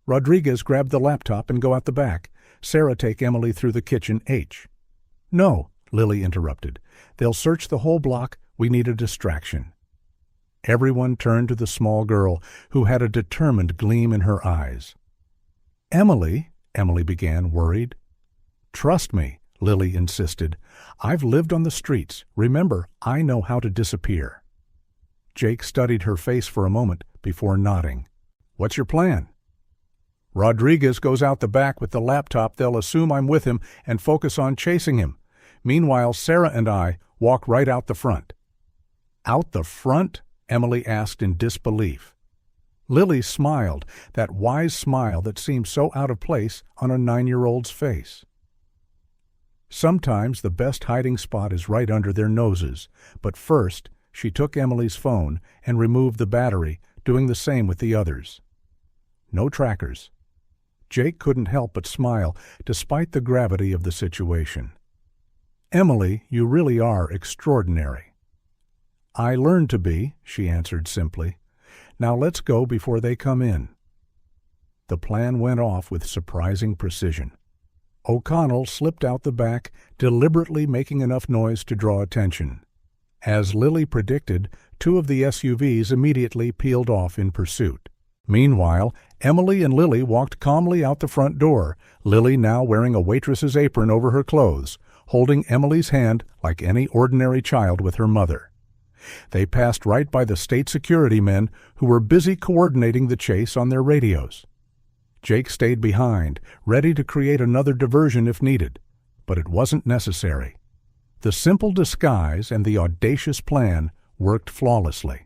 A: "Rodriguez, grab the laptop and go out the back. Sarah, take Emily through the kitchen. H." "No," Lily interrupted. "They'll search the whole block. We need a distraction." Everyone turned to the small girl, who had a determined gleam in her eyes. "Emily," Emily began, worried. "Trust me," Lily insisted. "I've lived on the streets. Remember, I know how to disappear." Jake studied her face for a moment before nodding. "What's your plan?" "Rodriguez goes out the back with the laptop. They'll assume I'm with him and focus on chasing him. Meanwhile, Sarah and I walk right out the front." "Out the front?" Emily asked in disbelief. Lily smiled, that wise smile that seemed so out of place on a 9-year-old's face. "Sometimes the best hiding spot is right under their noses, but first," she took Emily's phone and removed the battery, doing the same with the others. "No trackers." Jake couldn't help but smile, despite the gravity of the situation. "Emily, you really are extraordinary." "I learned to be," she answered simply. "Now let's go before they come in." The plan went off with surprising precision. O'Connell slipped out the back, deliberately making enough noise to draw attention. As Lily predicted, 2 of the SUVs immediately peeled off in pursuit. Meanwhile, Emily and Lily walked calmly out the front door, Lily now wearing a waitress's apron over her clothes, holding Emily's hand like any ordinary child with her mother. They passed right by the state security men who were busy coordinating the chase on their radios. Jake stayed behind, ready to create another diversion if needed, but it wasn't necessary. The simple disguise and the audacious plan worked flawlessly.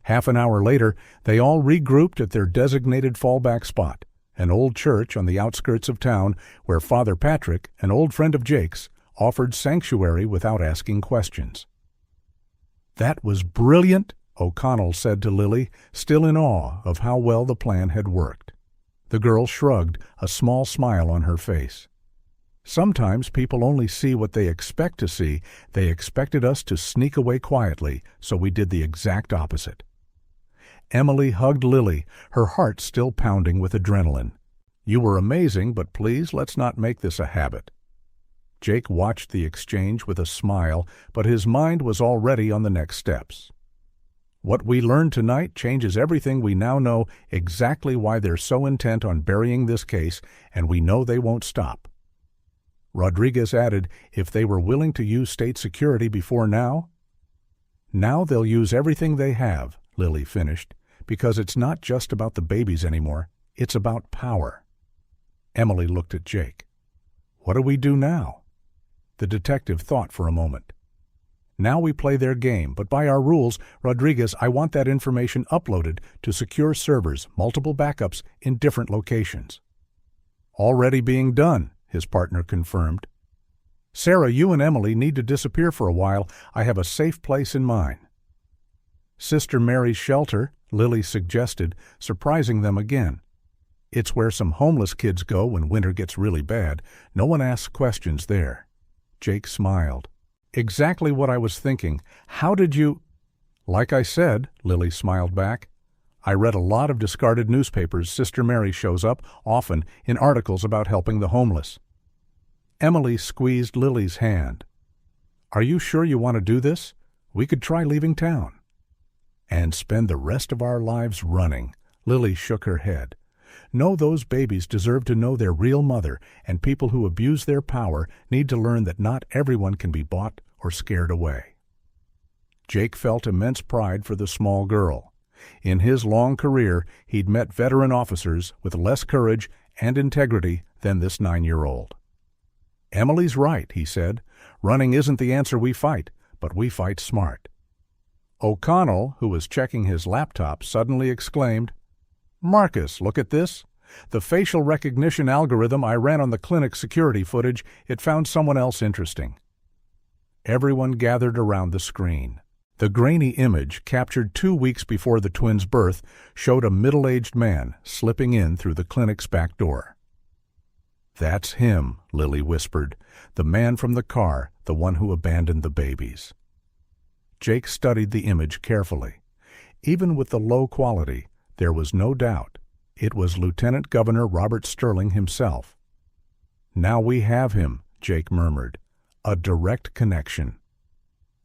A: Half an hour later, they all regrouped at their designated fallback spot, an old church on the outskirts of town where Father Patrick, an old friend of Jake's, offered sanctuary without asking questions. "That was brilliant," O'Connell said to Lily, still in awe of how well the plan had worked. The girl shrugged, a small smile on her face. "Sometimes people only see what they expect to see. They expected us to sneak away quietly, so we did the exact opposite." Emily hugged Lily, her heart still pounding with adrenaline. "You were amazing, but please let's not make this a habit." Jake watched the exchange with a smile, but his mind was already on the next steps. "What we learned tonight changes everything we now know exactly why they're so intent on burying this case, and we know they won't stop." Rodriguez added, "If they were willing to use state security before now?" "Now they'll use everything they have," Lily finished, "because it's not just about the babies anymore, it's about power." Emily looked at Jake. "What do we do now?" The detective thought for a moment. "Now we play their game, but by our rules, Rodriguez, I want that information uploaded to secure servers, multiple backups in different locations." "Already being done," his partner confirmed. "Sarah, you and Emily need to disappear for a while. I have a safe place in mind." "Sister Mary's shelter," Lily suggested, surprising them again. "It's where some homeless kids go when winter gets really bad. No one asks questions there." Jake smiled. "Exactly what I was thinking. How did you—" "Like I said," Lily smiled back, "I read a lot of discarded newspapers. Sister Mary shows up, often, in articles about helping the homeless." Emily squeezed Lily's hand. "Are you sure you want to do this? We could try leaving town." "And spend the rest of our lives running," Lily shook her head. "No, those babies deserve to know their real mother, and people who abuse their power need to learn that not everyone can be bought or scared away." Jake felt immense pride for the small girl. In his long career, he'd met veteran officers with less courage and integrity than this 9-year-old. "Emily's right," he said. "Running isn't the answer we fight, but we fight smart." O'Connell, who was checking his laptop, suddenly exclaimed, "Marcus, look at this. The facial recognition algorithm I ran on the clinic security footage, it found someone else interesting." Everyone gathered around the screen. The grainy image, captured 2 weeks before the twins' birth, showed a middle-aged man slipping in through the clinic's back door. "That's him," Lily whispered. "The man from the car, the one who abandoned the babies." Jake studied the image carefully. Even with the low quality, there was no doubt. It was Lieutenant Governor Robert Sterling himself. "Now we have him," Jake murmured. "A direct connection."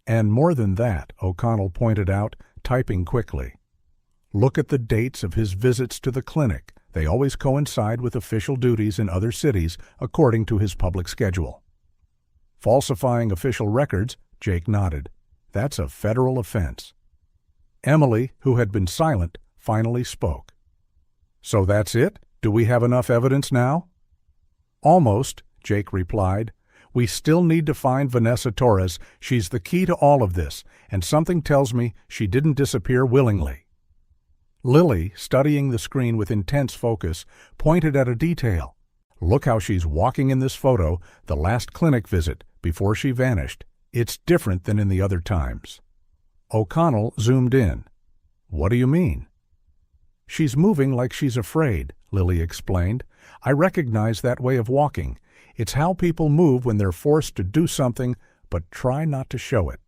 A: "And more than that," O'Connell pointed out, typing quickly. "Look at the dates of his visits to the clinic. They always coincide with official duties in other cities, according to his public schedule." "Falsifying official records," Jake nodded. "That's a federal offense." Emily, who had been silent, finally spoke. "So that's it? Do we have enough evidence now?" "Almost," Jake replied. "We still need to find Vanessa Torres. She's the key to all of this, and something tells me she didn't disappear willingly." Lily, studying the screen with intense focus, pointed at a detail. "Look how she's walking in this photo, the last clinic visit, before she vanished. It's different than in the other times." O'Connell zoomed in. "What do you mean?" "She's moving like she's afraid," Lily explained. "I recognize that way of walking. It's how people move when they're forced to do something, but try not to show it."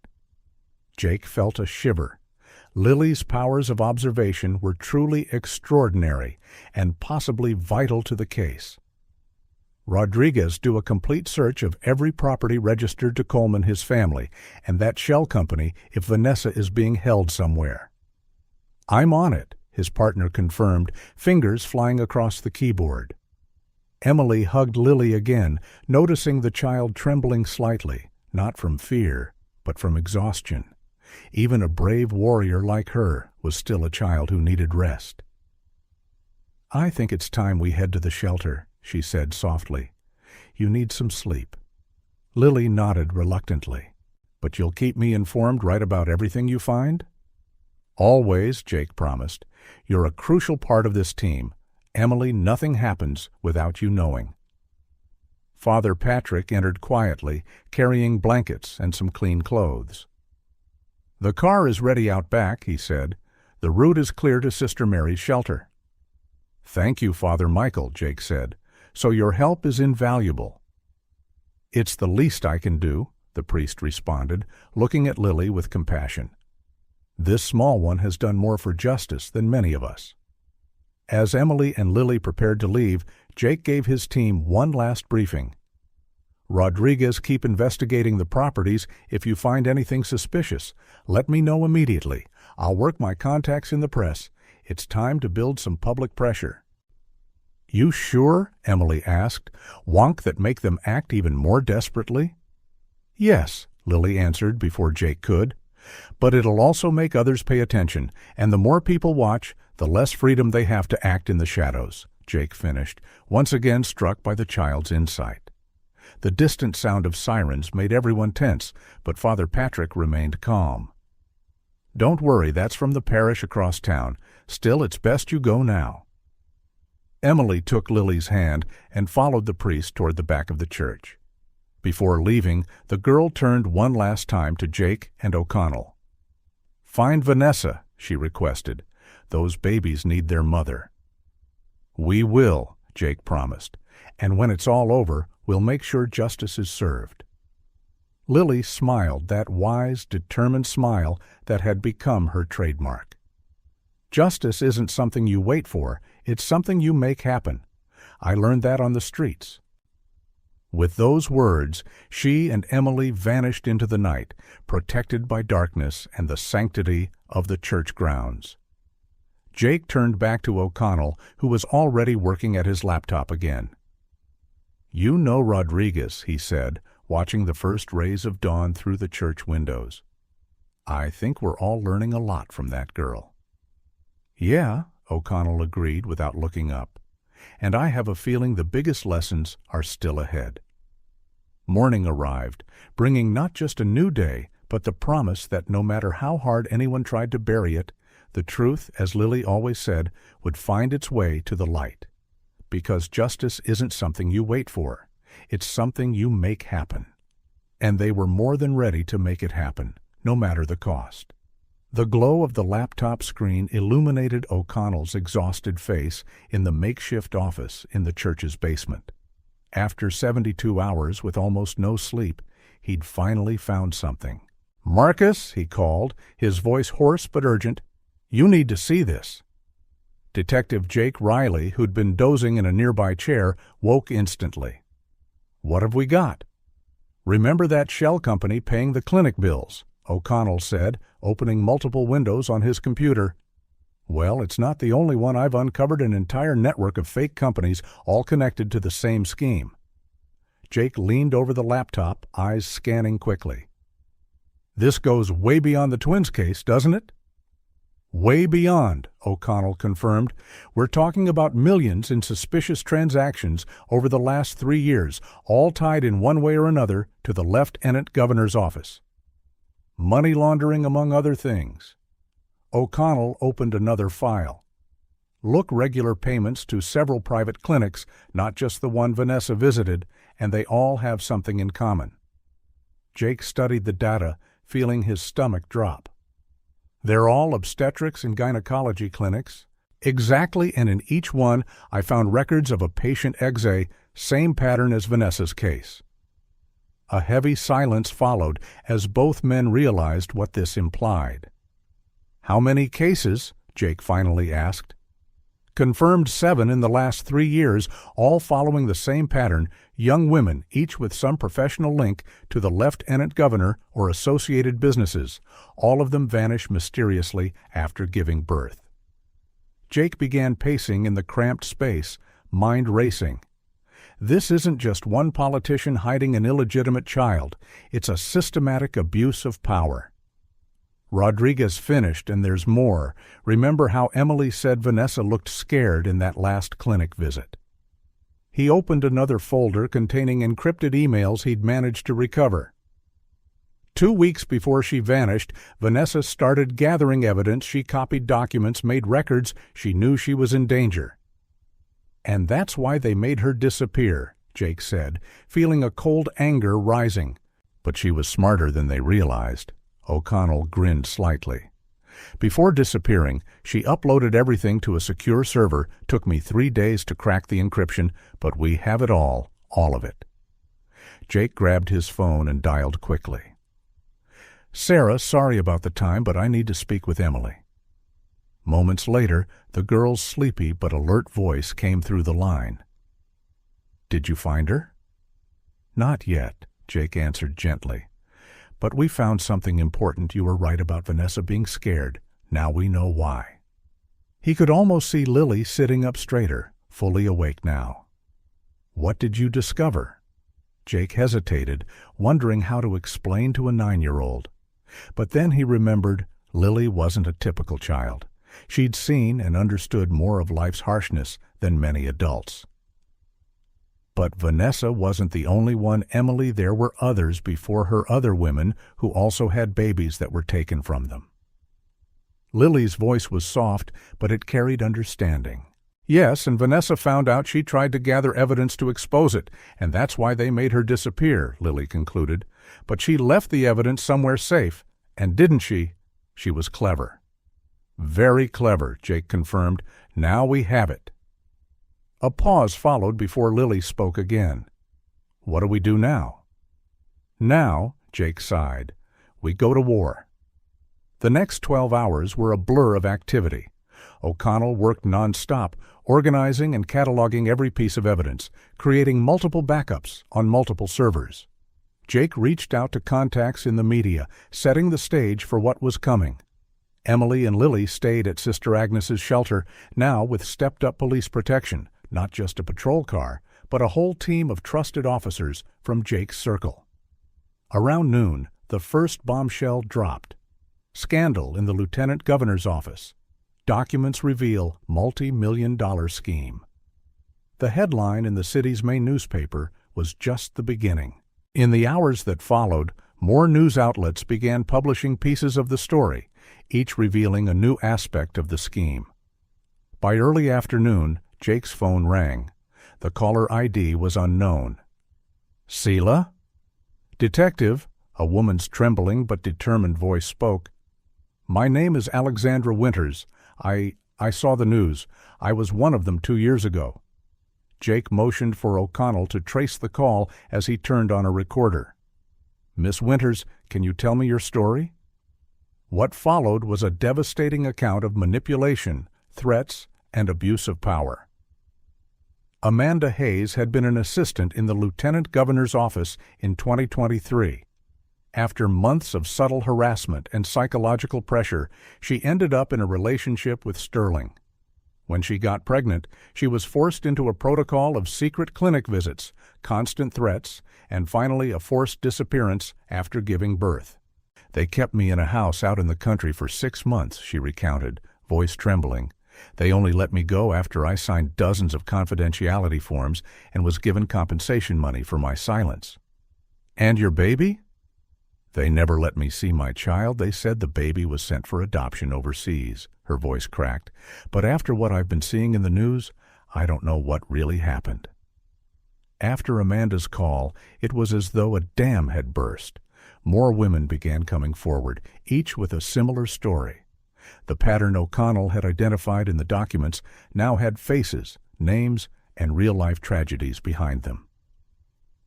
A: Jake felt a shiver. Lily's powers of observation were truly extraordinary and possibly vital to the case. "Rodriguez, do a complete search of every property registered to Coleman, his family, and that shell company if Vanessa is being held somewhere." "I'm on it," his partner confirmed, fingers flying across the keyboard. Emily hugged Lily again, noticing the child trembling slightly, not from fear, but from exhaustion. Even a brave warrior like her was still a child who needed rest. "I think it's time we head to the shelter," she said softly. "You need some sleep." Lily nodded reluctantly. "But you'll keep me informed right about everything you find?" "Always," Jake promised. "You're a crucial part of this team. Emily, nothing happens without you knowing." Father Patrick entered quietly, carrying blankets and some clean clothes. "The car is ready out back," he said. "The route is clear to Sister Mary's shelter." "Thank you, Father Michael," Jake said. "So your help is invaluable." "It's the least I can do," the priest responded, looking at Lily with compassion. This small one has done more for justice than many of us. As Emily and Lily prepared to leave, Jake gave his team one last briefing. Rodriguez, keep investigating the properties. If you find anything suspicious, let me know immediately. I'll work my contacts in the press. It's time to build some public pressure. You sure? Emily asked. Won't that make them act even more desperately? Yes, Lily answered before Jake could. But it'll also make others pay attention, and the more people watch, the less freedom they have to act in the shadows, Jake finished, once again struck by the child's insight. The distant sound of sirens made everyone tense, but Father Patrick remained calm. Don't worry, that's from the parish across town. Still, it's best you go now. Emily took Lily's hand and followed the priest toward the back of the church. Before leaving, the girl turned one last time to Jake and O'Connell. Find Vanessa, she requested. Those babies need their mother. We will, Jake promised, and when it's all over, we'll make sure justice is served. Lily smiled, that wise, determined smile that had become her trademark. Justice isn't something you wait for, it's something you make happen. I learned that on the streets. With those words, she and Emily vanished into the night, protected by darkness and the sanctity of the church grounds. Jake turned back to O'Connell, who was already working at his laptop again. You know Rodriguez, he said, watching the first rays of dawn through the church windows. I think we're all learning a lot from that girl. Yeah, O'Connell agreed without looking up. And I have a feeling the biggest lessons are still ahead. Morning arrived, bringing not just a new day, but the promise that no matter how hard anyone tried to bury it, the truth, as Lily always said, would find its way to the light. Because justice isn't something you wait for. It's something you make happen. And they were more than ready to make it happen, no matter the cost. The glow of the laptop screen illuminated O'Connell's exhausted face in the makeshift office in the church's basement. After 72 hours with almost no sleep, he'd finally found something. Marcus, he called, his voice hoarse but urgent, you need to see this. Detective Jake Riley, who'd been dozing in a nearby chair, woke instantly. What have we got? Remember that shell company paying the clinic bills, O'Connell said, opening multiple windows on his computer. Well, it's not the only one. I've uncovered an entire network of fake companies all connected to the same scheme. Jake leaned over the laptop, eyes scanning quickly. This goes way beyond the twins case, doesn't it? Way beyond, O'Connell confirmed. We're talking about millions in suspicious transactions over the last 3 years, all tied in one way or another to the Lieutenant Governor's office. Money laundering, among other things. O'Connell opened another file. Look, regular payments to several private clinics, not just the one Vanessa visited, and they all have something in common. Jake studied the data, feeling his stomach drop. They're all obstetrics and gynecology clinics. Exactly, and in each one I found records of a patient exe, same pattern as Vanessa's case. A heavy silence followed as both men realized what this implied. How many cases? Jake finally asked. Confirmed 7 in the last 3 years, all following the same pattern, young women, each with some professional link to the Lieutenant Governor or associated businesses. All of them vanish mysteriously after giving birth. Jake began pacing in the cramped space, mind racing. This isn't just one politician hiding an illegitimate child. It's a systematic abuse of power. Rodriguez finished, and there's more. Remember how Emily said Vanessa looked scared in that last clinic visit. He opened another folder containing encrypted emails he'd managed to recover. 2 weeks before she vanished, Vanessa started gathering evidence. She copied documents, made records. She knew she was in danger. And that's why they made her disappear, Jake said, feeling a cold anger rising. But she was smarter than they realized. O'Connell grinned slightly. Before disappearing, she uploaded everything to a secure server. Took me 3 days to crack the encryption, but we have it all of it. Jake grabbed his phone and dialed quickly. "Sarah, sorry about the time, but I need to speak with Emily." Moments later, the girl's sleepy but alert voice came through the line. "Did you find her?" "Not yet," Jake answered gently. "But we found something important. You were right about Vanessa being scared. Now we know why." He could almost see Lily sitting up straighter, fully awake now. "What did you discover?" Jake hesitated, wondering how to explain to a 9-year-old. But then he remembered Lily wasn't a typical child. She'd seen and understood more of life's harshness than many adults. But Vanessa wasn't the only one, Emily. There were others before her, other women who also had babies that were taken from them. Lily's voice was soft, but it carried understanding. "Yes, and Vanessa found out. She tried to gather evidence to expose it, and that's why they made her disappear," Lily concluded. "But she left the evidence somewhere safe, and didn't she? She was clever." "Very clever," Jake confirmed. "Now we have it." A pause followed before Lily spoke again. "What do we do now?" "Now," Jake sighed, "we go to war." The next 12 hours were a blur of activity. O'Connell worked non-stop, organizing and cataloging every piece of evidence, creating multiple backups on multiple servers. Jake reached out to contacts in the media, setting the stage for what was coming. Emily and Lily stayed at Sister Agnes's shelter, now with stepped-up police protection, not just a patrol car, but a whole team of trusted officers from Jake's circle. Around noon, the first bombshell dropped. Scandal in the lieutenant governor's office. Documents reveal multi-million-dollar scheme. The headline in the city's main newspaper was just the beginning. In the hours that followed, more news outlets began publishing pieces of the story, each revealing a new aspect of the scheme. By early afternoon, Jake's phone rang. The caller ID was unknown. "Sela?" "Detective," a woman's trembling but determined voice spoke. "My name is Alexandra Winters. I saw the news. I was one of them 2 years ago." Jake motioned for O'Connell to trace the call as he turned on a recorder. "Miss Winters, can you tell me your story?" What followed was a devastating account of manipulation, threats, and abuse of power. Amanda Hayes had been an assistant in the lieutenant governor's office in 2023. After months of subtle harassment and psychological pressure, she ended up in a relationship with Sterling. When she got pregnant, she was forced into a protocol of secret clinic visits, constant threats, and finally a forced disappearance after giving birth. "They kept me in a house out in the country for 6 months," she recounted, voice trembling. "They only let me go after I signed dozens of confidentiality forms and was given compensation money for my silence." "And your baby?" "They never let me see my child. They said the baby was sent for adoption overseas," her voice cracked. "But after what I've been seeing in the news, I don't know what really happened." After Amanda's call, it was as though a dam had burst. More women began coming forward, each with a similar story. The pattern O'Connell had identified in the documents now had faces, names, and real-life tragedies behind them.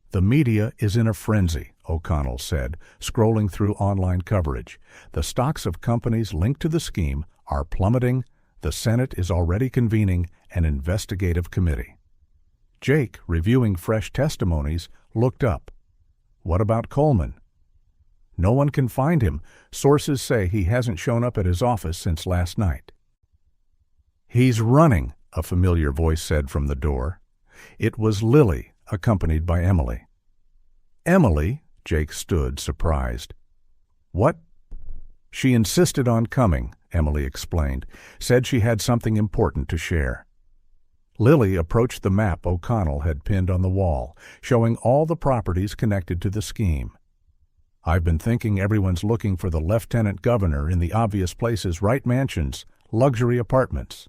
A: "The media is in a frenzy," O'Connell said, scrolling through online coverage. "The stocks of companies linked to the scheme are plummeting. The Senate is already convening an investigative committee." Jake, reviewing fresh testimonies, looked up. "What about Coleman?" "No one can find him. Sources say he hasn't shown up at his office since last night." "He's running," a familiar voice said from the door. It was Lily, accompanied by Emily. "Emily?" Jake stood, surprised. "What?" "She insisted on coming," Emily explained. "Said she had something important to share." Lily approached the map O'Connell had pinned on the wall, showing all the properties connected to the scheme. "I've been thinking everyone's looking for the lieutenant governor in the obvious places, right? Mansions, luxury apartments."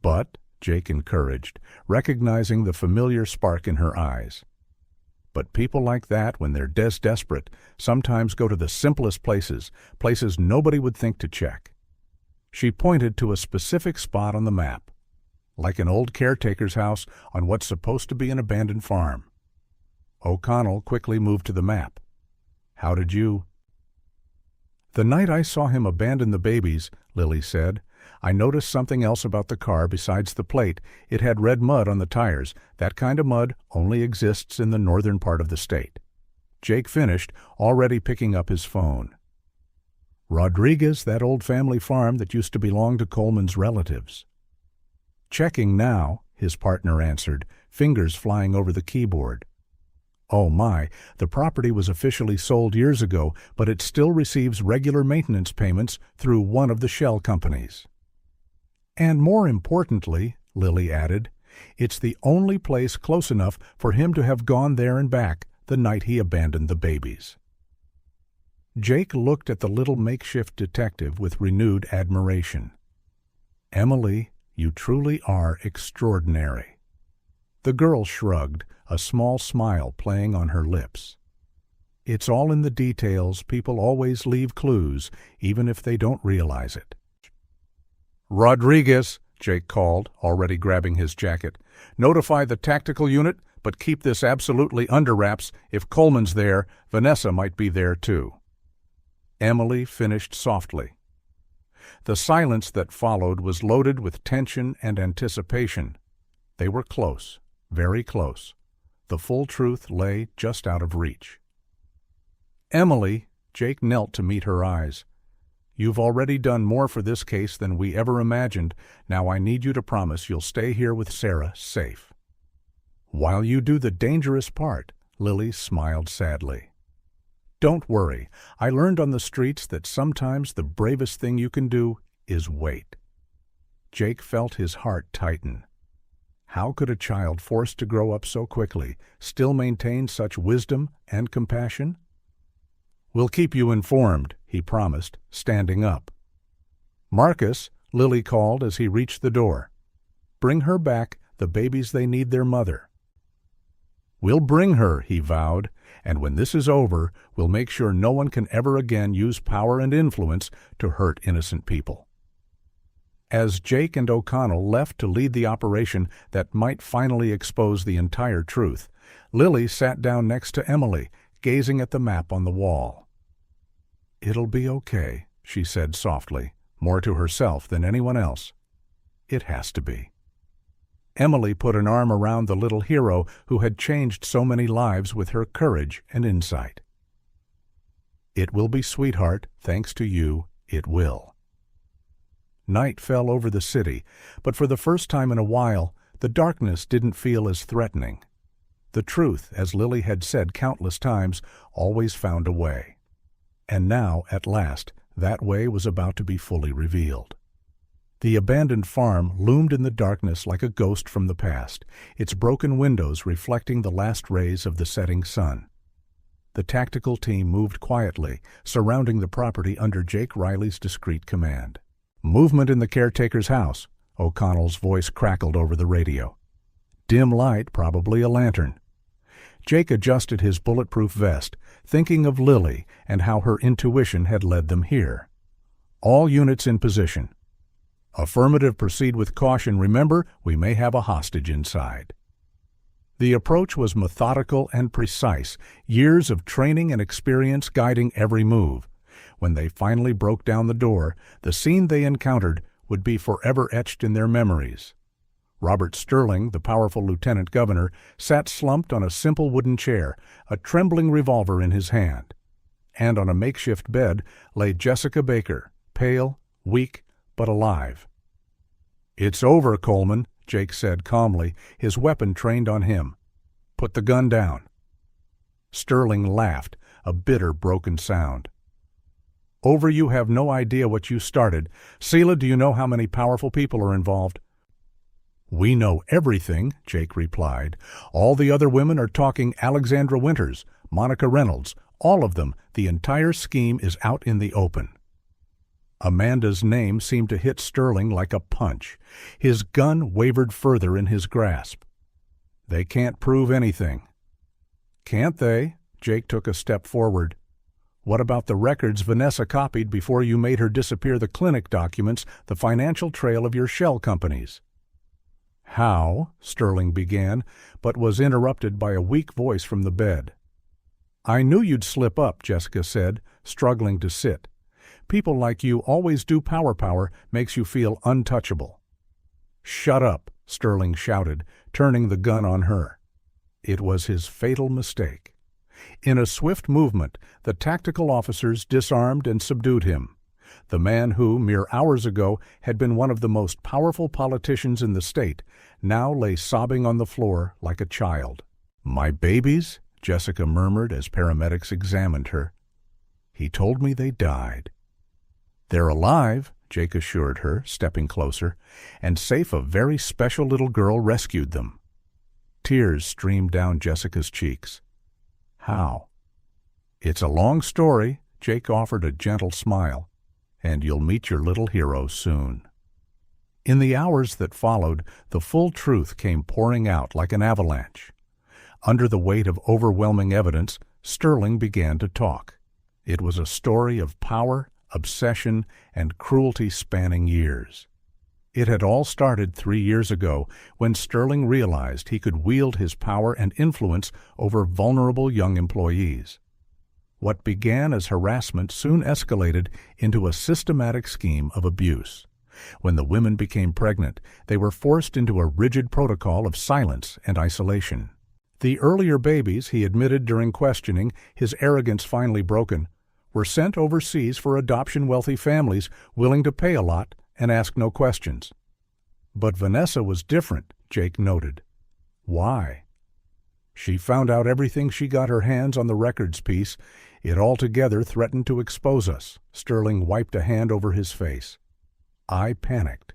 A: "But," Jake encouraged, recognizing the familiar spark in her eyes. "But people like that, when they're desperate, sometimes go to the simplest places nobody would think to check." She pointed to a specific spot on the map, like an old caretaker's house on what's supposed to be an abandoned farm. O'Connell quickly moved to the map. "How did you—" "The night I saw him abandon the babies," Lily said, "I noticed something else about the car besides the plate. It had red mud on the tires. That kind of mud only exists in the northern part of the state." Jake finished, already picking up his phone. "Rodriguez, that old family farm that used to belong to Coleman's relatives." "Checking now," his partner answered, fingers flying over the keyboard. "Oh my, the property was officially sold years ago, but it still receives regular maintenance payments through one of the shell companies." "And more importantly," Lily added, "it's the only place close enough for him to have gone there and back the night he abandoned the babies." Jake looked at the little makeshift detective with renewed admiration. "Emily, you truly are extraordinary." The girl shrugged, a small smile playing on her lips. "It's all in the details. People always leave clues, even if they don't realize it." "Rodriguez," Jake called, already grabbing his jacket. "Notify the tactical unit, but keep this absolutely under wraps. If Coleman's there, Vanessa might be there too." Emily finished softly. The silence that followed was loaded with tension and anticipation. They were close, very close. The full truth lay just out of reach. "Emily," Jake knelt to meet her eyes, "you've already done more for this case than we ever imagined. Now I need you to promise you'll stay here with Sarah safe." "While you do the dangerous part," Lily smiled sadly. "Don't worry. I learned on the streets that sometimes the bravest thing you can do is wait." Jake felt his heart tighten. How could a child forced to grow up so quickly still maintain such wisdom and compassion? "We'll keep you informed," he promised, standing up. "Marcus," Lily called as he reached the door. "Bring her back. The babies, they need their mother." "We'll bring her," he vowed, "and when this is over, we'll make sure no one can ever again use power and influence to hurt innocent people." As Jake and O'Connell left to lead the operation that might finally expose the entire truth, Lily sat down next to Emily, gazing at the map on the wall. "It'll be okay," she said softly, more to herself than anyone else. "It has to be." Emily put an arm around the little hero who had changed so many lives with her courage and insight. "It will be, sweetheart, thanks to you, it will." Night fell over the city, but for the first time in a while, the darkness didn't feel as threatening. The truth, as Lily had said countless times, always found a way. And now, at last, that way was about to be fully revealed. The abandoned farm loomed in the darkness like a ghost from the past, its broken windows reflecting the last rays of the setting sun. The tactical team moved quietly, surrounding the property under Jake Riley's discreet command. "Movement in the caretaker's house," O'Connell's voice crackled over the radio. "Dim light, probably a lantern." Jake adjusted his bulletproof vest, thinking of Lily and how her intuition had led them here. "All units in position." "Affirmative, proceed with caution. Remember, we may have a hostage inside." The approach was methodical and precise, years of training and experience guiding every move. When they finally broke down the door, the scene they encountered would be forever etched in their memories. Robert Sterling, the powerful lieutenant governor, sat slumped on a simple wooden chair, a trembling revolver in his hand. And on a makeshift bed lay Jessica Baker, pale, weak, but alive. "It's over, Coleman," Jake said calmly, his weapon trained on him. "Put the gun down." Sterling laughed, a bitter, broken sound. "Over, you have no idea what you started. Seela, do you know how many powerful people are involved?" "We know everything," Jake replied. "All the other women are talking Alexandra Winters, Monica Reynolds, all of them. The entire scheme is out in the open." Amanda's name seemed to hit Sterling like a punch. His gun wavered further in his grasp. "They can't prove anything." "Can't they?" Jake took a step forward. "What about the records Vanessa copied before you made her disappear, the clinic documents, the financial trail of your shell companies?" "How?" Sterling began, but was interrupted by a weak voice from the bed. "I knew you'd slip up," Jessica said, struggling to sit. People like you always do. Power makes you feel untouchable." "Shut up," Sterling shouted, turning the gun on her. It was his fatal mistake. In a swift movement, the tactical officers disarmed and subdued him. The man who, mere hours ago, had been one of the most powerful politicians in the state, now lay sobbing on the floor like a child. "My babies?" Jessica murmured as paramedics examined her. "He told me they died." "They're alive," Jake assured her, stepping closer, "and safe. A very special little girl rescued them." Tears streamed down Jessica's cheeks. "How?" "It's a long story," Jake offered a gentle smile, "and you'll meet your little hero soon." In the hours that followed, the full truth came pouring out like an avalanche. Under the weight of overwhelming evidence, Sterling began to talk. It was a story of power, obsession, and cruelty spanning years. It had all started 3 years ago when Sterling realized he could wield his power and influence over vulnerable young employees. What began as harassment soon escalated into a systematic scheme of abuse. When the women became pregnant, they were forced into a rigid protocol of silence and isolation. The earlier babies, he admitted during questioning, his arrogance finally broken, were sent overseas for adoption. Wealthy families willing to pay a lot and ask no questions. But Vanessa was different, Jake noted. Why? She found out everything. She got her hands on the records piece. It altogether threatened to expose us. Sterling wiped a hand over his face. I panicked.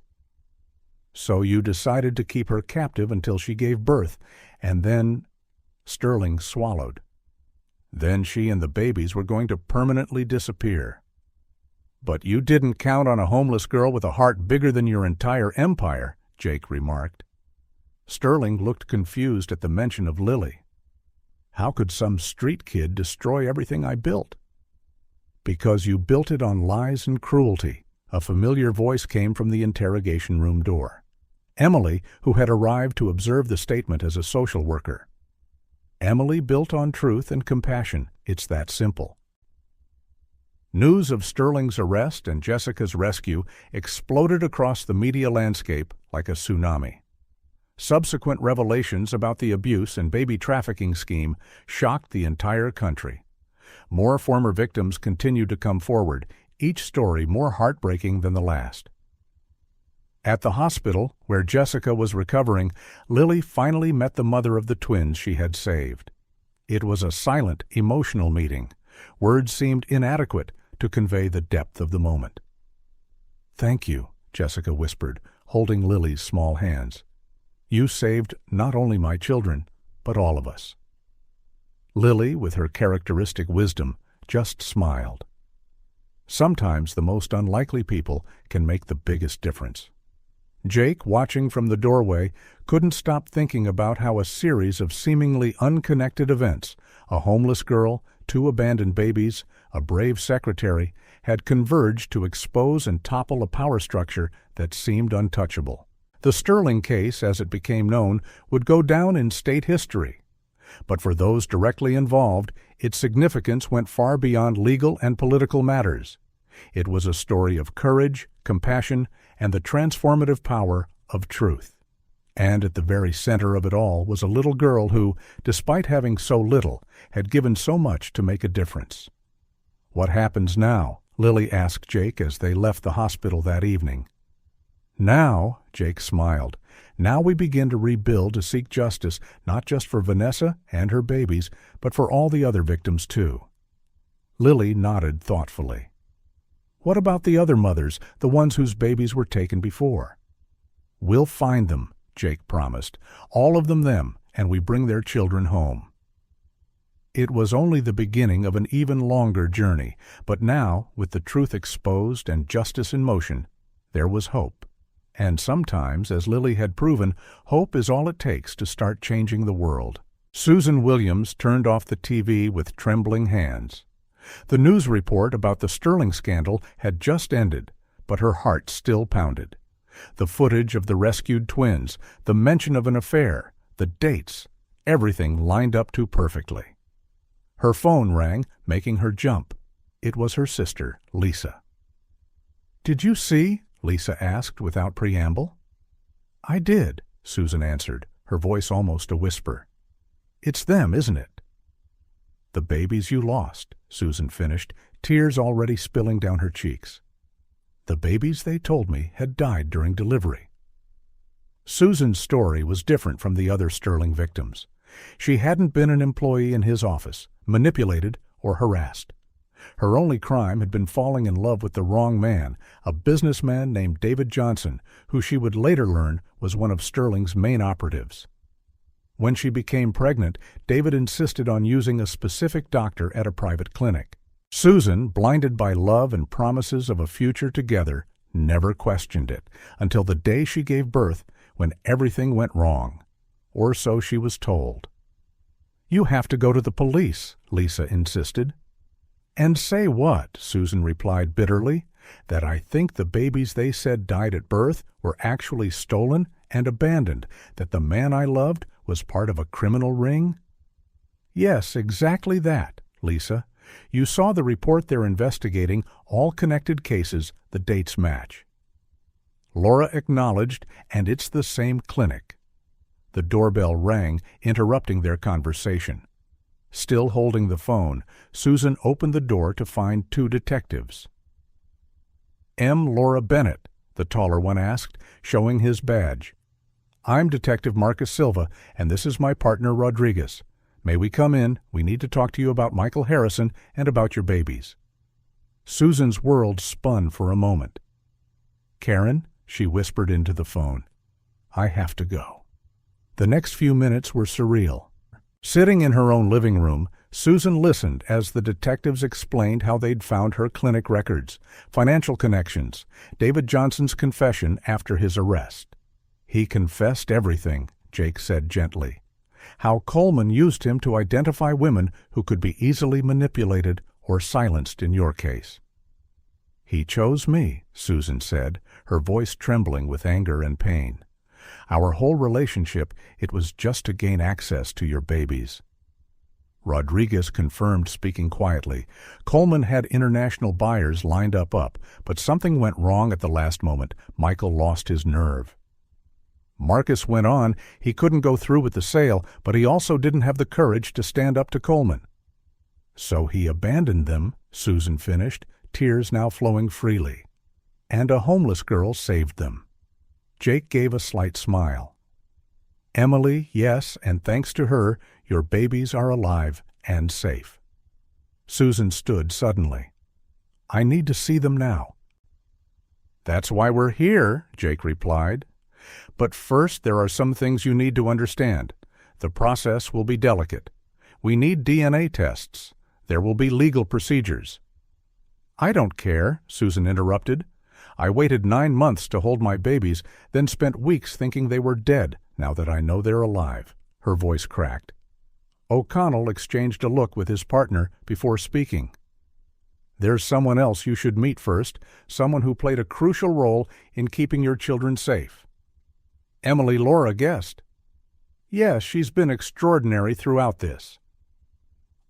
A: So you decided to keep her captive until she gave birth, and then... Sterling swallowed. Then she and the babies were going to permanently disappear. But you didn't count on a homeless girl with a heart bigger than your entire empire, Jake remarked. Sterling looked confused at the mention of Lily. How could some street kid destroy everything I built? Because you built it on lies and cruelty. A familiar voice came from the interrogation room door. Emily, who had arrived to observe the statement as a social worker. Emily built on truth and compassion. It's that simple. News of Sterling's arrest and Jessica's rescue exploded across the media landscape like a tsunami. Subsequent revelations about the abuse and baby trafficking scheme shocked the entire country. More former victims continued to come forward, each story more heartbreaking than the last. At the hospital, where Jessica was recovering, Lily finally met the mother of the twins she had saved. It was a silent, emotional meeting. Words seemed inadequate to convey the depth of the moment. Thank you, Jessica whispered, holding Lily's small hands. You saved not only my children, but all of us. Lily, with her characteristic wisdom, just smiled. Sometimes the most unlikely people can make the biggest difference. Jake, watching from the doorway, couldn't stop thinking about how a series of seemingly unconnected events, a homeless girl, 2 abandoned babies, a brave secretary, had converged to expose and topple a power structure that seemed untouchable. The Sterling case, as it became known, would go down in state history. But for those directly involved, its significance went far beyond legal and political matters. It was a story of courage, compassion, and the transformative power of truth. And at the very center of it all was a little girl who, despite having so little, had given so much to make a difference. What happens now? Lily asked Jake as they left the hospital that evening. Now, Jake smiled, now we begin to rebuild, to seek justice, not just for Vanessa and her babies, but for all the other victims too. Lily nodded thoughtfully. What about the other mothers, the ones whose babies were taken before? We'll find them, Jake promised, all of them, and we bring their children home. It was only the beginning of an even longer journey, but now, with the truth exposed and justice in motion, there was hope. And sometimes, as Lily had proven, hope is all it takes to start changing the world. Susan Williams turned off the TV with trembling hands. The news report about the Sterling scandal had just ended, but her heart still pounded. The footage of the rescued twins, the mention of an affair, the dates, everything lined up too perfectly. Her phone rang, making her jump. It was her sister, Lisa. "Did you see?" Lisa asked without preamble. "I did," Susan answered, her voice almost a whisper. "It's them, isn't it?" "The babies you lost," Susan finished, tears already spilling down her cheeks. "The babies, they told me, had died during delivery." Susan's story was different from the other Sterling victims. She hadn't been an employee in his office, manipulated, or harassed. Her only crime had been falling in love with the wrong man, a businessman named David Johnson, who she would later learn was one of Sterling's main operatives. When she became pregnant, David insisted on using a specific doctor at a private clinic. Susan, blinded by love and promises of a future together, never questioned it until the day she gave birth, when everything went wrong. Or so she was told. "You have to go to the police," Lisa insisted. "And say what?" Susan replied bitterly. "That I think the babies they said died at birth were actually stolen and abandoned, that the man I loved was part of a criminal ring?" "Yes, exactly that, Lisa. You saw the report they're investigating, all connected cases, the dates match." Laura acknowledged, and it's the same clinic. The doorbell rang, interrupting their conversation. Still holding the phone, Susan opened the door to find two detectives. "M. Laura Bennett," the taller one asked, showing his badge. "I'm Detective Marcus Silva, and this is my partner Rodriguez. May we come in? We need to talk to you about Michael Harrison and about your babies." Susan's world spun for a moment. "Karen," she whispered into the phone, "I have to go." The next few minutes were surreal. Sitting in her own living room, Susan listened as the detectives explained how they'd found her clinic records, financial connections, David Johnson's confession after his arrest. "He confessed everything," Jake said gently. "How Coleman used him to identify women who could be easily manipulated or silenced in your case." "He chose me," Susan said, her voice trembling with anger and pain. "Our whole relationship, it was just to gain access to your babies." Rodriguez confirmed, speaking quietly. "Coleman had international buyers lined up, but something went wrong at the last moment. Michael lost his nerve." Marcus went on. "He couldn't go through with the sale, but he also didn't have the courage to stand up to Coleman." "So he abandoned them," Susan finished, tears now flowing freely. "And a homeless girl saved them." Jake gave a slight smile. "Emily, yes, and thanks to her, your babies are alive and safe." Susan stood suddenly. "I need to see them now." "That's why we're here," Jake replied. "But first there are some things you need to understand. The process will be delicate. We need DNA tests. There will be legal procedures." "I don't care," Susan interrupted. "I waited 9 months to hold my babies, then spent weeks thinking they were dead, now that I know they're alive." Her voice cracked. O'Connell exchanged a look with his partner before speaking. "There's someone else you should meet first, someone who played a crucial role in keeping your children safe." Emily Laura guessed. "Yes, she's been extraordinary throughout this."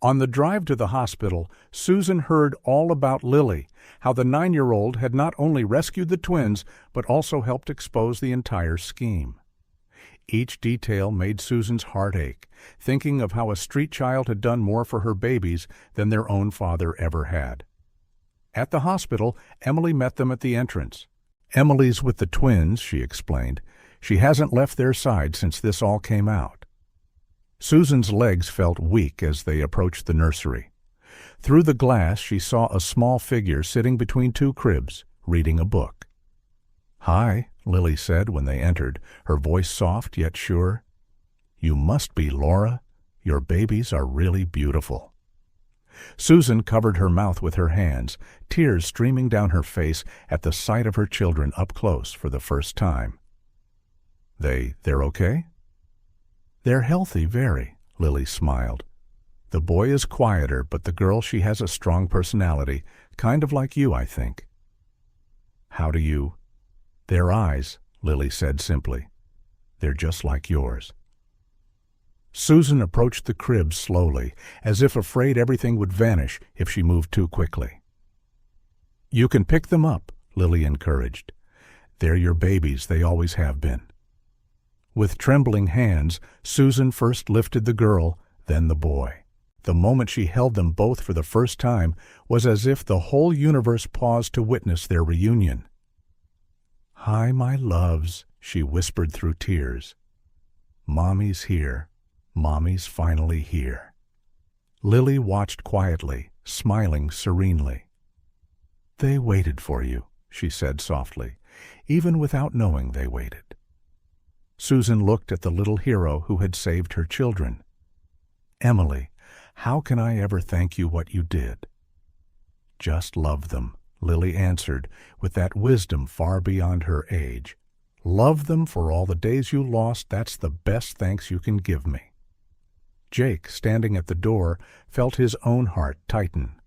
A: On the drive to the hospital, Susan heard all about Lily, how the 9-year-old had not only rescued the twins, but also helped expose the entire scheme. Each detail made Susan's heart ache, thinking of how a street child had done more for her babies than their own father ever had. At the hospital, Emily met them at the entrance. "Emily's with the twins," she explained. "She hasn't left their side since this all came out." Susan's legs felt weak as they approached the nursery. Through the glass, she saw a small figure sitting between two cribs, reading a book. "Hi," Lily said when they entered, her voice soft yet sure. "You must be Laura. Your babies are really beautiful." Susan covered her mouth with her hands, tears streaming down her face at the sight of her children up close for the first time. They're okay?" "They're healthy, very," Lily smiled. "The boy is quieter, but the girl, she has a strong personality, kind of like you, I think." "How do you—" "Their eyes," Lily said simply. "They're just like yours." Susan approached the crib slowly, as if afraid everything would vanish if she moved too quickly. "You can pick them up," Lily encouraged. "They're your babies, they always have been." With trembling hands, Susan first lifted the girl, then the boy. The moment she held them both for the first time was as if the whole universe paused to witness their reunion. "Hi, my loves," she whispered through tears. "Mommy's here. Mommy's finally here." Lily watched quietly, smiling serenely. "They waited for you," she said softly. "Even without knowing they waited." Susan looked at the little hero who had saved her children. "Emily, how can I ever thank you what you did?" "Just love them," Lily answered, with that wisdom far beyond her age. "Love them for all the days you lost, that's the best thanks you can give me." Jake, standing at the door, felt his own heart tighten.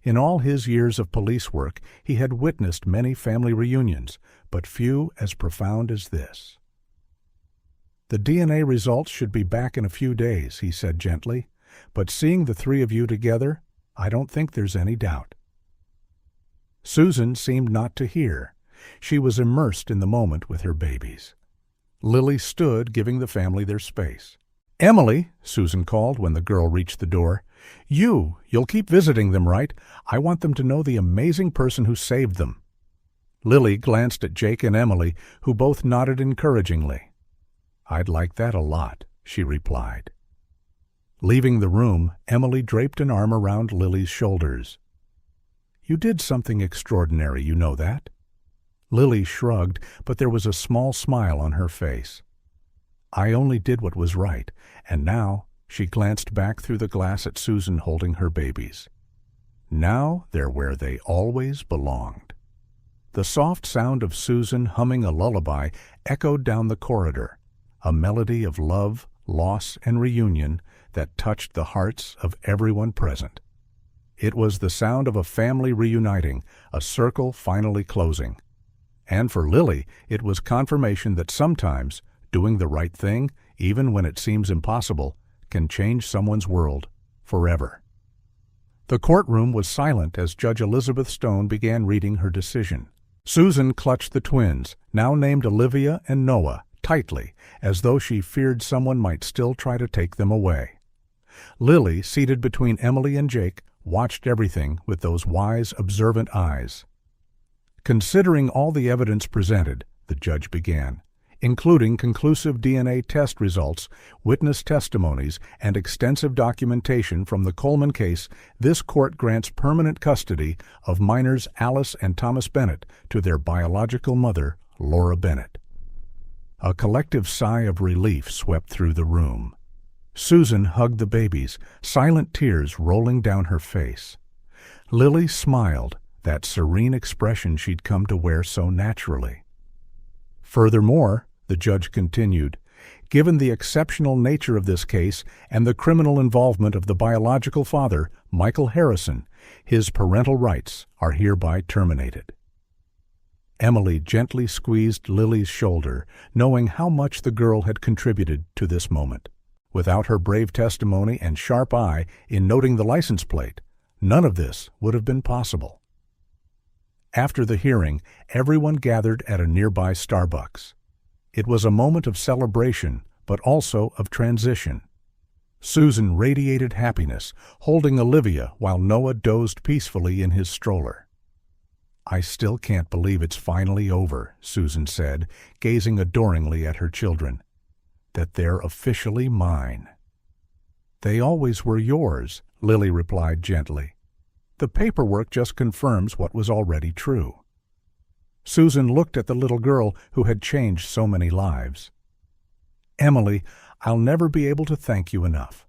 A: In all his years of police work, he had witnessed many family reunions, but few as profound as this. "The DNA results should be back in a few days," he said gently, "but seeing the three of you together, I don't think there's any doubt." Susan seemed not to hear. She was immersed in the moment with her babies. Lily stood, giving the family their space. "Emily," Susan called when the girl reached the door, you'll keep visiting them, right? I want them to know the amazing person who saved them." Lily glanced at Jake and Emily, who both nodded encouragingly. "I'd like that a lot," she replied. Leaving the room, Emily draped an arm around Lily's shoulders. "You did something extraordinary, you know that?" Lily shrugged, but there was a small smile on her face. "I only did what was right, and now," she glanced back through the glass at Susan holding her babies. "Now they're where they always belonged." The soft sound of Susan humming a lullaby echoed down the corridor, a melody of love, loss, and reunion that touched the hearts of everyone present. It was the sound of a family reuniting, a circle finally closing. And for Lily, it was confirmation that sometimes doing the right thing, even when it seems impossible, can change someone's world forever. The courtroom was silent as Judge Elizabeth Stone began reading her decision. Susan clutched the twins, now named Olivia and Noah, tightly, as though she feared someone might still try to take them away. Lily, seated between Emily and Jake, watched everything with those wise, observant eyes. "Considering all the evidence presented," the judge began, "including conclusive DNA test results, witness testimonies, and extensive documentation from the Coleman case, this court grants permanent custody of minors Alice and Thomas Bennett to their biological mother, Laura Bennett." A collective sigh of relief swept through the room. Susan hugged the babies, silent tears rolling down her face. Lily smiled, that serene expression she'd come to wear so naturally. "Furthermore," the judge continued, "given the exceptional nature of this case and the criminal involvement of the biological father, Michael Harrison, his parental rights are hereby terminated." Emily gently squeezed Lily's shoulder, knowing how much the girl had contributed to this moment. Without her brave testimony and sharp eye in noting the license plate, none of this would have been possible. After the hearing, everyone gathered at a nearby Starbucks. It was a moment of celebration, but also of transition. Susan radiated happiness, holding Olivia while Noah dozed peacefully in his stroller. "I still can't believe it's finally over," Susan said, gazing adoringly at her children. "That they're officially mine." "They always were yours," Lily replied gently. "The paperwork just confirms what was already true." Susan looked at the little girl who had changed so many lives. "Emily, I'll never be able to thank you enough."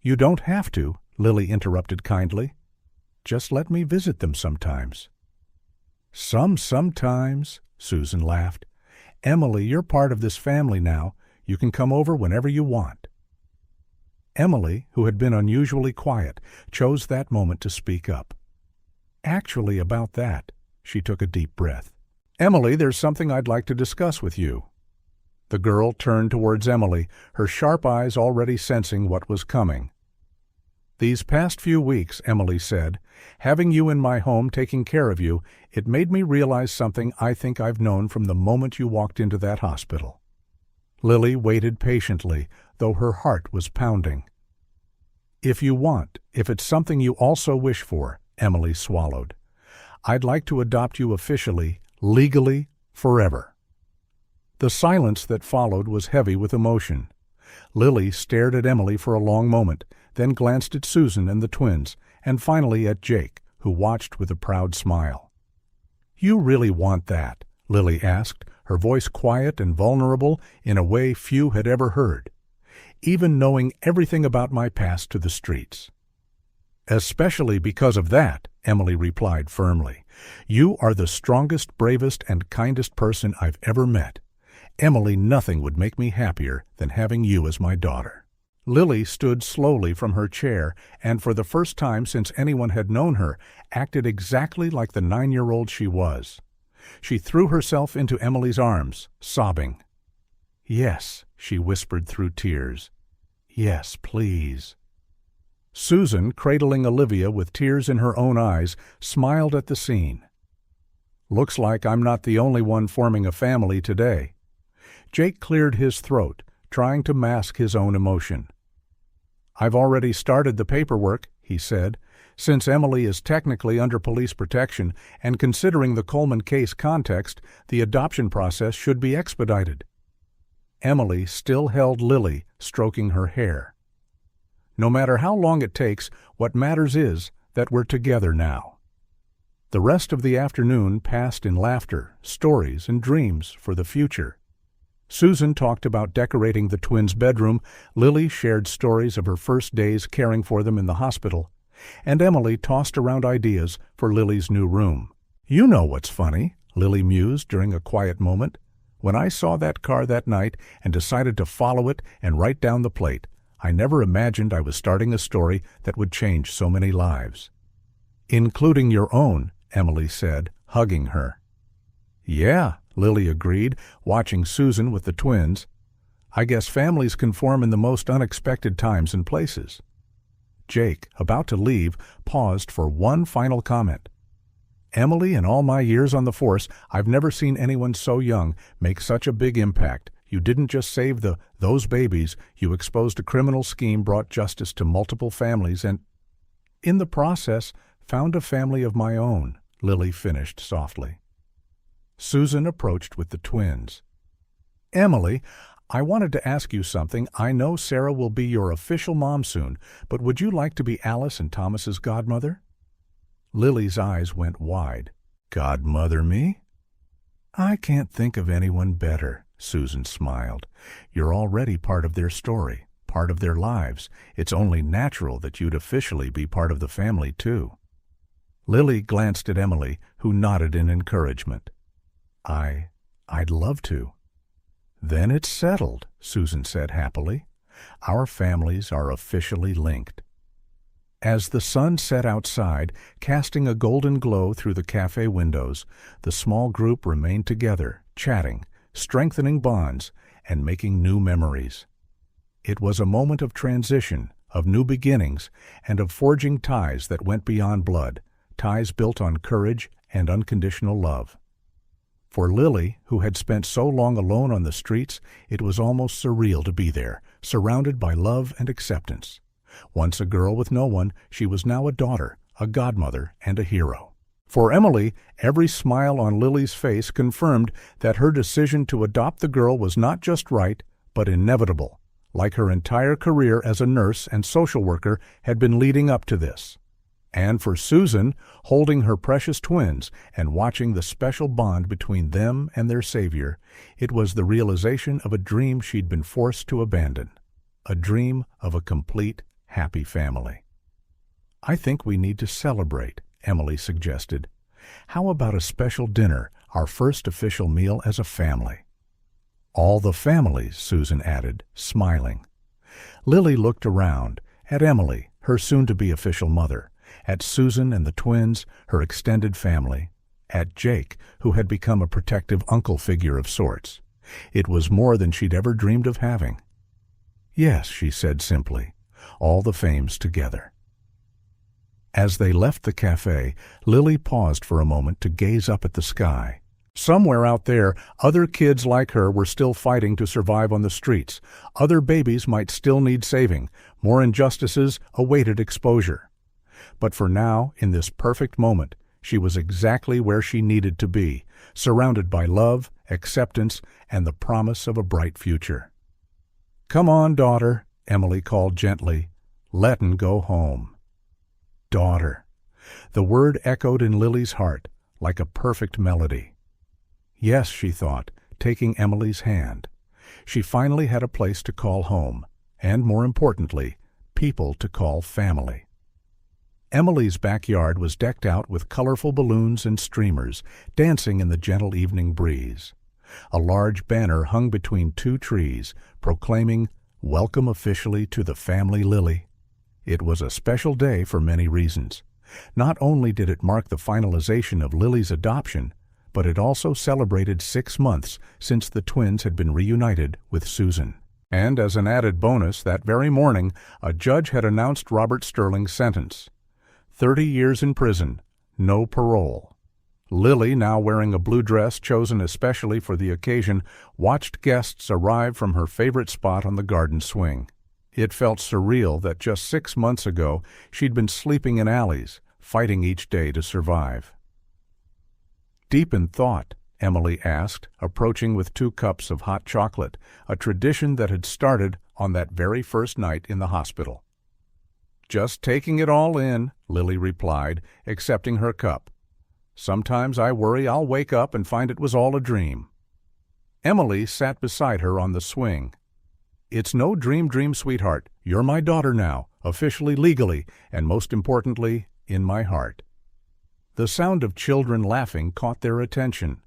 A: "You don't have to," Lily interrupted kindly. "Just let me visit them sometimes." Sometimes," Susan laughed. "Emily, you're part of this family now. You can come over whenever you want." Emily, who had been unusually quiet, chose that moment to speak up. "Actually, about that," she took a deep breath. "Emily, there's something I'd like to discuss with you." The girl turned towards Emily, her sharp eyes already sensing what was coming. "These past few weeks," Emily said, "having you in my home taking care of you, it made me realize something I think I've known from the moment you walked into that hospital." Lily waited patiently, though her heart was pounding. "If you want, if it's something you also wish for," Emily swallowed, "I'd like to adopt you officially, legally, forever." The silence that followed was heavy with emotion. Lily stared at Emily for a long moment, then glanced at Susan and the twins, and finally at Jake, who watched with a proud smile. "You really want that?" Lily asked, her voice quiet and vulnerable in a way few had ever heard. "Even knowing everything about my past to the streets." "Especially because of that," Emily replied firmly. "You are the strongest, bravest, and kindest person I've ever met. Emily, nothing would make me happier than having you as my daughter." Lily stood slowly from her chair and, for the first time since anyone had known her, acted exactly like the 9-year-old she was. She threw herself into Emily's arms, sobbing. "Yes," she whispered through tears. "Yes, please." Susan, cradling Olivia with tears in her own eyes, smiled at the scene. "Looks like I'm not the only one forming a family today." Jake cleared his throat, trying to mask his own emotion. "I've already started the paperwork," he said. "Since Emily is technically under police protection, and considering the Coleman case context, the adoption process should be expedited." Emily still held Lily, stroking her hair. "No matter how long it takes, what matters is that we're together now." The rest of the afternoon passed in laughter, stories, and dreams for the future. Susan talked about decorating the twins' bedroom, Lily shared stories of her first days caring for them in the hospital, and Emily tossed around ideas for Lily's new room. "You know what's funny," Lily mused during a quiet moment. "When I saw that car that night and decided to follow it and write down the plate, I never imagined I was starting a story that would change so many lives." "Including your own," Emily said, hugging her. "Yeah," Lily agreed, watching Susan with the twins. "I guess families can form in the most unexpected times and places." Jake, about to leave, paused for one final comment. "Emily, in all my years on the force, I've never seen anyone so young make such a big impact. You didn't just save those babies, you exposed a criminal scheme, brought justice to multiple families, and, in the process, found a family of my own," Lily finished softly. Susan approached with the twins. "Emily, I wanted to ask you something. I know Sarah will be your official mom soon, but would you like to be Alice and Thomas's godmother?" Lily's eyes went wide. "Godmother me?" "I can't think of anyone better," Susan smiled. "You're already part of their story, part of their lives. It's only natural that you'd officially be part of the family, too." Lily glanced at Emily, who nodded in encouragement. I'd love to." "Then it's settled," Susan said happily. "Our families are officially linked." As the sun set outside, casting a golden glow through the cafe windows, the small group remained together, chatting, strengthening bonds, and making new memories. It was a moment of transition, of new beginnings, and of forging ties that went beyond blood, ties built on courage and unconditional love. For Lily, who had spent so long alone on the streets, it was almost surreal to be there, surrounded by love and acceptance. Once a girl with no one, she was now a daughter, a godmother, and a hero. For Emily, every smile on Lily's face confirmed that her decision to adopt the girl was not just right, but inevitable, like her entire career as a nurse and social worker had been leading up to this. And for Susan, holding her precious twins and watching the special bond between them and their savior, it was the realization of a dream she'd been forced to abandon, a dream of a complete, happy family. "I think we need to celebrate," Emily suggested. "How about a special dinner, our first official meal as a family?" "All the families," Susan added, smiling. Lily looked around, at Emily, her soon-to-be official mother, at Susan and the twins, her extended family, at Jake, who had become a protective uncle figure of sorts. It was more than she'd ever dreamed of having. "Yes," she said simply, "all the fames together." As they left the cafe, Lily paused for a moment to gaze up at the sky. Somewhere out there, other kids like her were still fighting to survive on the streets. Other babies might still need saving. More injustices awaited exposure. But for now, in this perfect moment, she was exactly where she needed to be, surrounded by love, acceptance, and the promise of a bright future. "Come on, daughter," Emily called gently. "Let'n go home." Daughter. The word echoed in Lily's heart like a perfect melody. Yes, she thought, taking Emily's hand. She finally had a place to call home, and more importantly, people to call family. Emily's backyard was decked out with colorful balloons and streamers, dancing in the gentle evening breeze. A large banner hung between two trees, proclaiming, "Welcome officially to the family Lily." It was a special day for many reasons. Not only did it mark the finalization of Lily's adoption, but it also celebrated 6 months since the twins had been reunited with Susan. And as an added bonus, that very morning, a judge had announced Robert Sterling's sentence. 30 years in prison, no parole. Lily, now wearing a blue dress chosen especially for the occasion, watched guests arrive from her favorite spot on the garden swing. It felt surreal that just 6 months ago she'd been sleeping in alleys, fighting each day to survive. "Deep in thought?" Emily asked, approaching with 2 cups of hot chocolate, a tradition that had started on that very first night in the hospital. "Just taking it all in," Lily replied, accepting her cup. "Sometimes I worry I'll wake up and find it was all a dream." Emily sat beside her on the swing. "It's no dream, sweetheart. You're my daughter now, officially, legally, and most importantly, in my heart." The sound of children laughing caught their attention.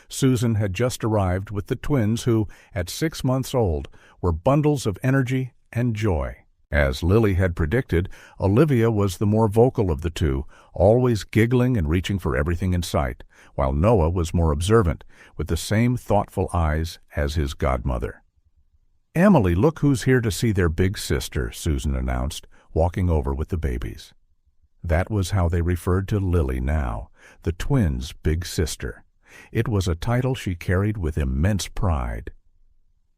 A: Susan had just arrived with the twins who, at 6 months old, were bundles of energy and joy. As Lily had predicted, Olivia was the more vocal of the two, always giggling and reaching for everything in sight, while Noah was more observant, with the same thoughtful eyes as his godmother. "Emily, look who's here to see their big sister," Susan announced, walking over with the babies. That was how they referred to Lily now, the twins' big sister. It was a title she carried with immense pride.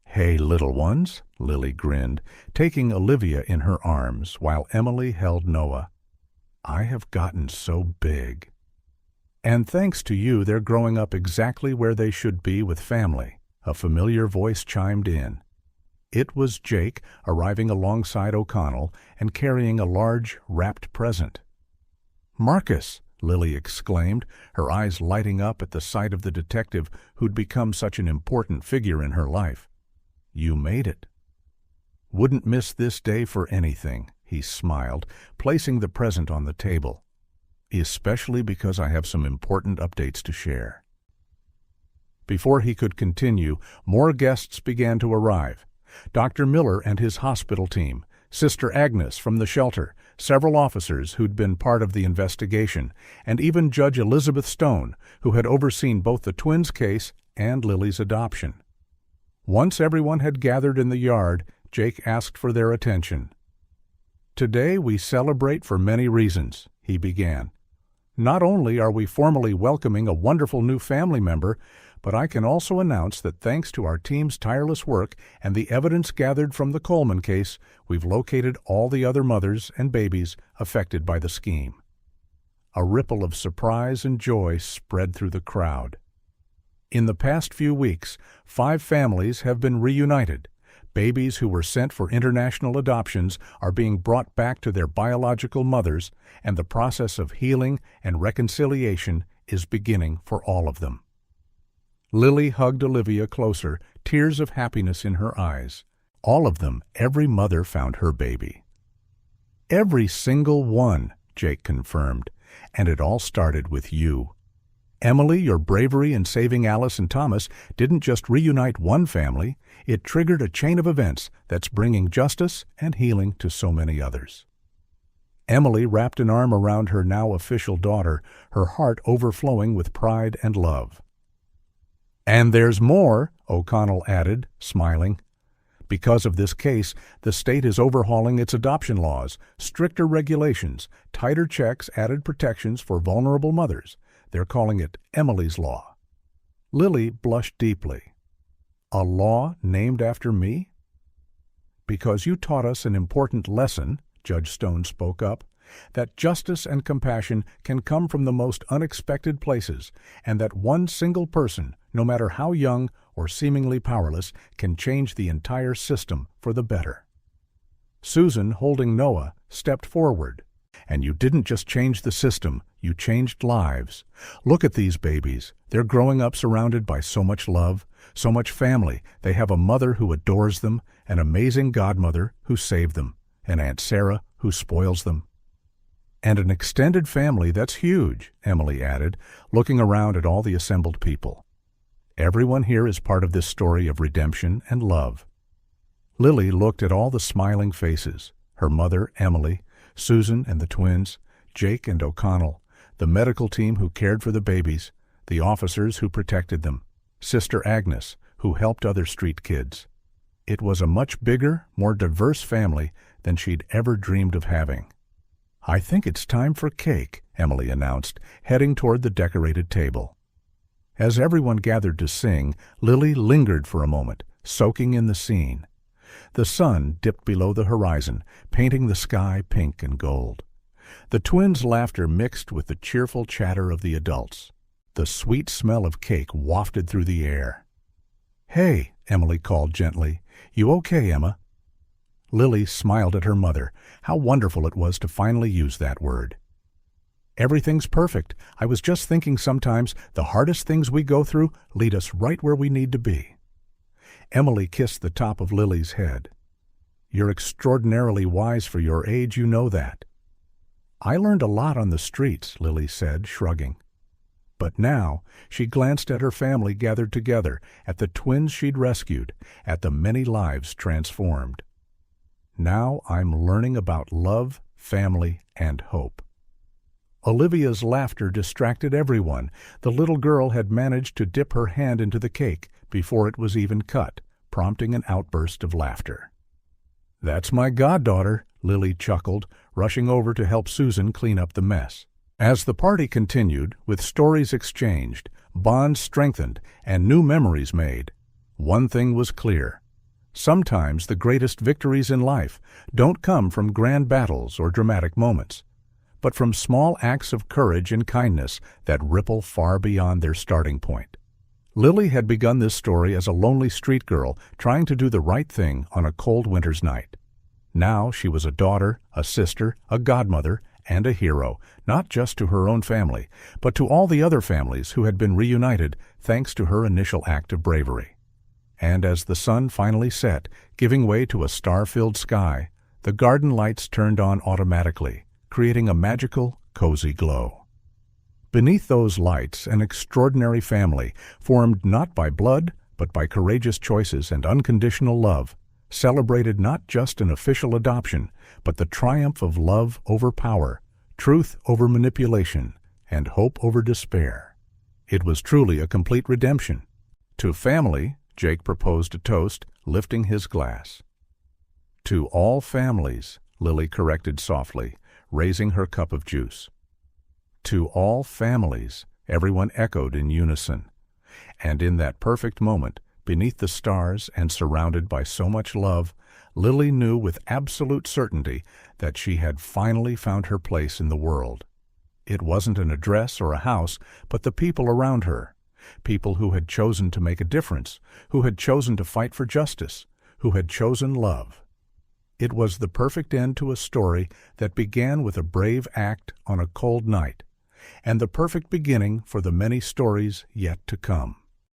A: "Hey, little ones," Lily grinned, taking Olivia in her arms while Emily held Noah. "I have gotten so big." "And thanks to you, they're growing up exactly where they should be with family," a familiar voice chimed in. It was Jake, arriving alongside O'Connell and carrying a large, wrapped present. "Marcus!" Lily exclaimed, her eyes lighting up at the sight of the detective who'd become such an important figure in her life. "You made it." "Wouldn't miss this day for anything," he smiled, placing the present on the table. "Especially because I have some important updates to share." Before he could continue, more guests began to arrive. Dr. Miller and his hospital team, Sister Agnes from the shelter, several officers who'd been part of the investigation, and even Judge Elizabeth Stone, who had overseen both the twins' case and Lily's adoption. Once everyone had gathered in the yard, Jake asked for their attention. "Today we celebrate for many reasons," he began. "Not only are we formally welcoming a wonderful new family member, but I can also announce that thanks to our team's tireless work and the evidence gathered from the Coleman case, we've located all the other mothers and babies affected by the scheme." A ripple of surprise and joy spread through the crowd. In the past few weeks, 5 families have been reunited. Babies who were sent for international adoptions are being brought back to their biological mothers, and the process of healing and reconciliation is beginning for all of them. Lily hugged Olivia closer, tears of happiness in her eyes. All of them, every mother found her baby. "Every single one," Jake confirmed, "and it all started with you. Emily, your bravery in saving Alice and Thomas didn't just reunite one family, it triggered a chain of events that's bringing justice and healing to so many others." Emily wrapped an arm around her now official daughter, her heart overflowing with pride and love. "And there's more," O'Connell added, smiling. Because of this case, the state is overhauling its adoption laws, stricter regulations, tighter checks, added protections for vulnerable mothers. They're calling it Emily's Law. Lily blushed deeply. A law named after me? Because you taught us an important lesson, Judge Stone spoke up, that justice and compassion can come from the most unexpected places, and that one single person, no matter how young or seemingly powerless, can change the entire system for the better. Susan, holding Noah, stepped forward. And you didn't just change the system, you changed lives. Look at these babies. They're growing up surrounded by so much love, so much family. They have a mother who adores them, an amazing godmother who saved them, an Aunt Sarah who spoils them. And an extended family that's huge, Emily added, looking around at all the assembled people. Everyone here is part of this story of redemption and love. Lily looked at all the smiling faces, her mother, Emily, Susan and the twins, Jake and O'Connell, the medical team who cared for the babies, the officers who protected them, Sister Agnes, who helped other street kids. It was a much bigger, more diverse family than she'd ever dreamed of having. "I think it's time for cake," Emily announced, heading toward the decorated table. As everyone gathered to sing, Lily lingered for a moment, soaking in the scene. The sun dipped below the horizon, painting the sky pink and gold. The twins' laughter mixed with the cheerful chatter of the adults. The sweet smell of cake wafted through the air. "Hey," Emily called gently. "You okay, Emma?" Lily smiled at her mother. How wonderful it was to finally use that word. "Everything's perfect. I was just thinking sometimes the hardest things we go through lead us right where we need to be." Emily kissed the top of Lily's head. "You're extraordinarily wise for your age, you know that." "I learned a lot on the streets," Lily said, shrugging. But now she glanced at her family gathered together, at the twins she'd rescued, at the many lives transformed. "Now I'm learning about love, family, and hope." Olivia's laughter distracted everyone. The little girl had managed to dip her hand into the cake before it was even cut, prompting an outburst of laughter. "That's my goddaughter," Lily chuckled, rushing over to help Susan clean up the mess. As the party continued, with stories exchanged, bonds strengthened, and new memories made, one thing was clear. Sometimes the greatest victories in life don't come from grand battles or dramatic moments, but from small acts of courage and kindness that ripple far beyond their starting point. Lily had begun this story as a lonely street girl trying to do the right thing on a cold winter's night. Now she was a daughter, a sister, a godmother, and a hero, not just to her own family, but to all the other families who had been reunited thanks to her initial act of bravery. And as the sun finally set, giving way to a star-filled sky, the garden lights turned on automatically, creating a magical, cozy glow. Beneath those lights, an extraordinary family, formed not by blood, but by courageous choices and unconditional love, celebrated not just an official adoption, but the triumph of love over power, truth over manipulation, and hope over despair. It was truly a complete redemption. To family, Jake proposed a toast, lifting his glass. "To all families," Lily corrected softly, raising her cup of juice. "To all families," everyone echoed in unison. And in that perfect moment, beneath the stars and surrounded by so much love, Lily knew with absolute certainty that she had finally found her place in the world. It wasn't an address or a house, but the people around her. People who had chosen to make a difference, who had chosen to fight for justice, who had chosen love. It was the perfect end to a story that began with a brave act on a cold night, and the perfect beginning for the many stories yet to come.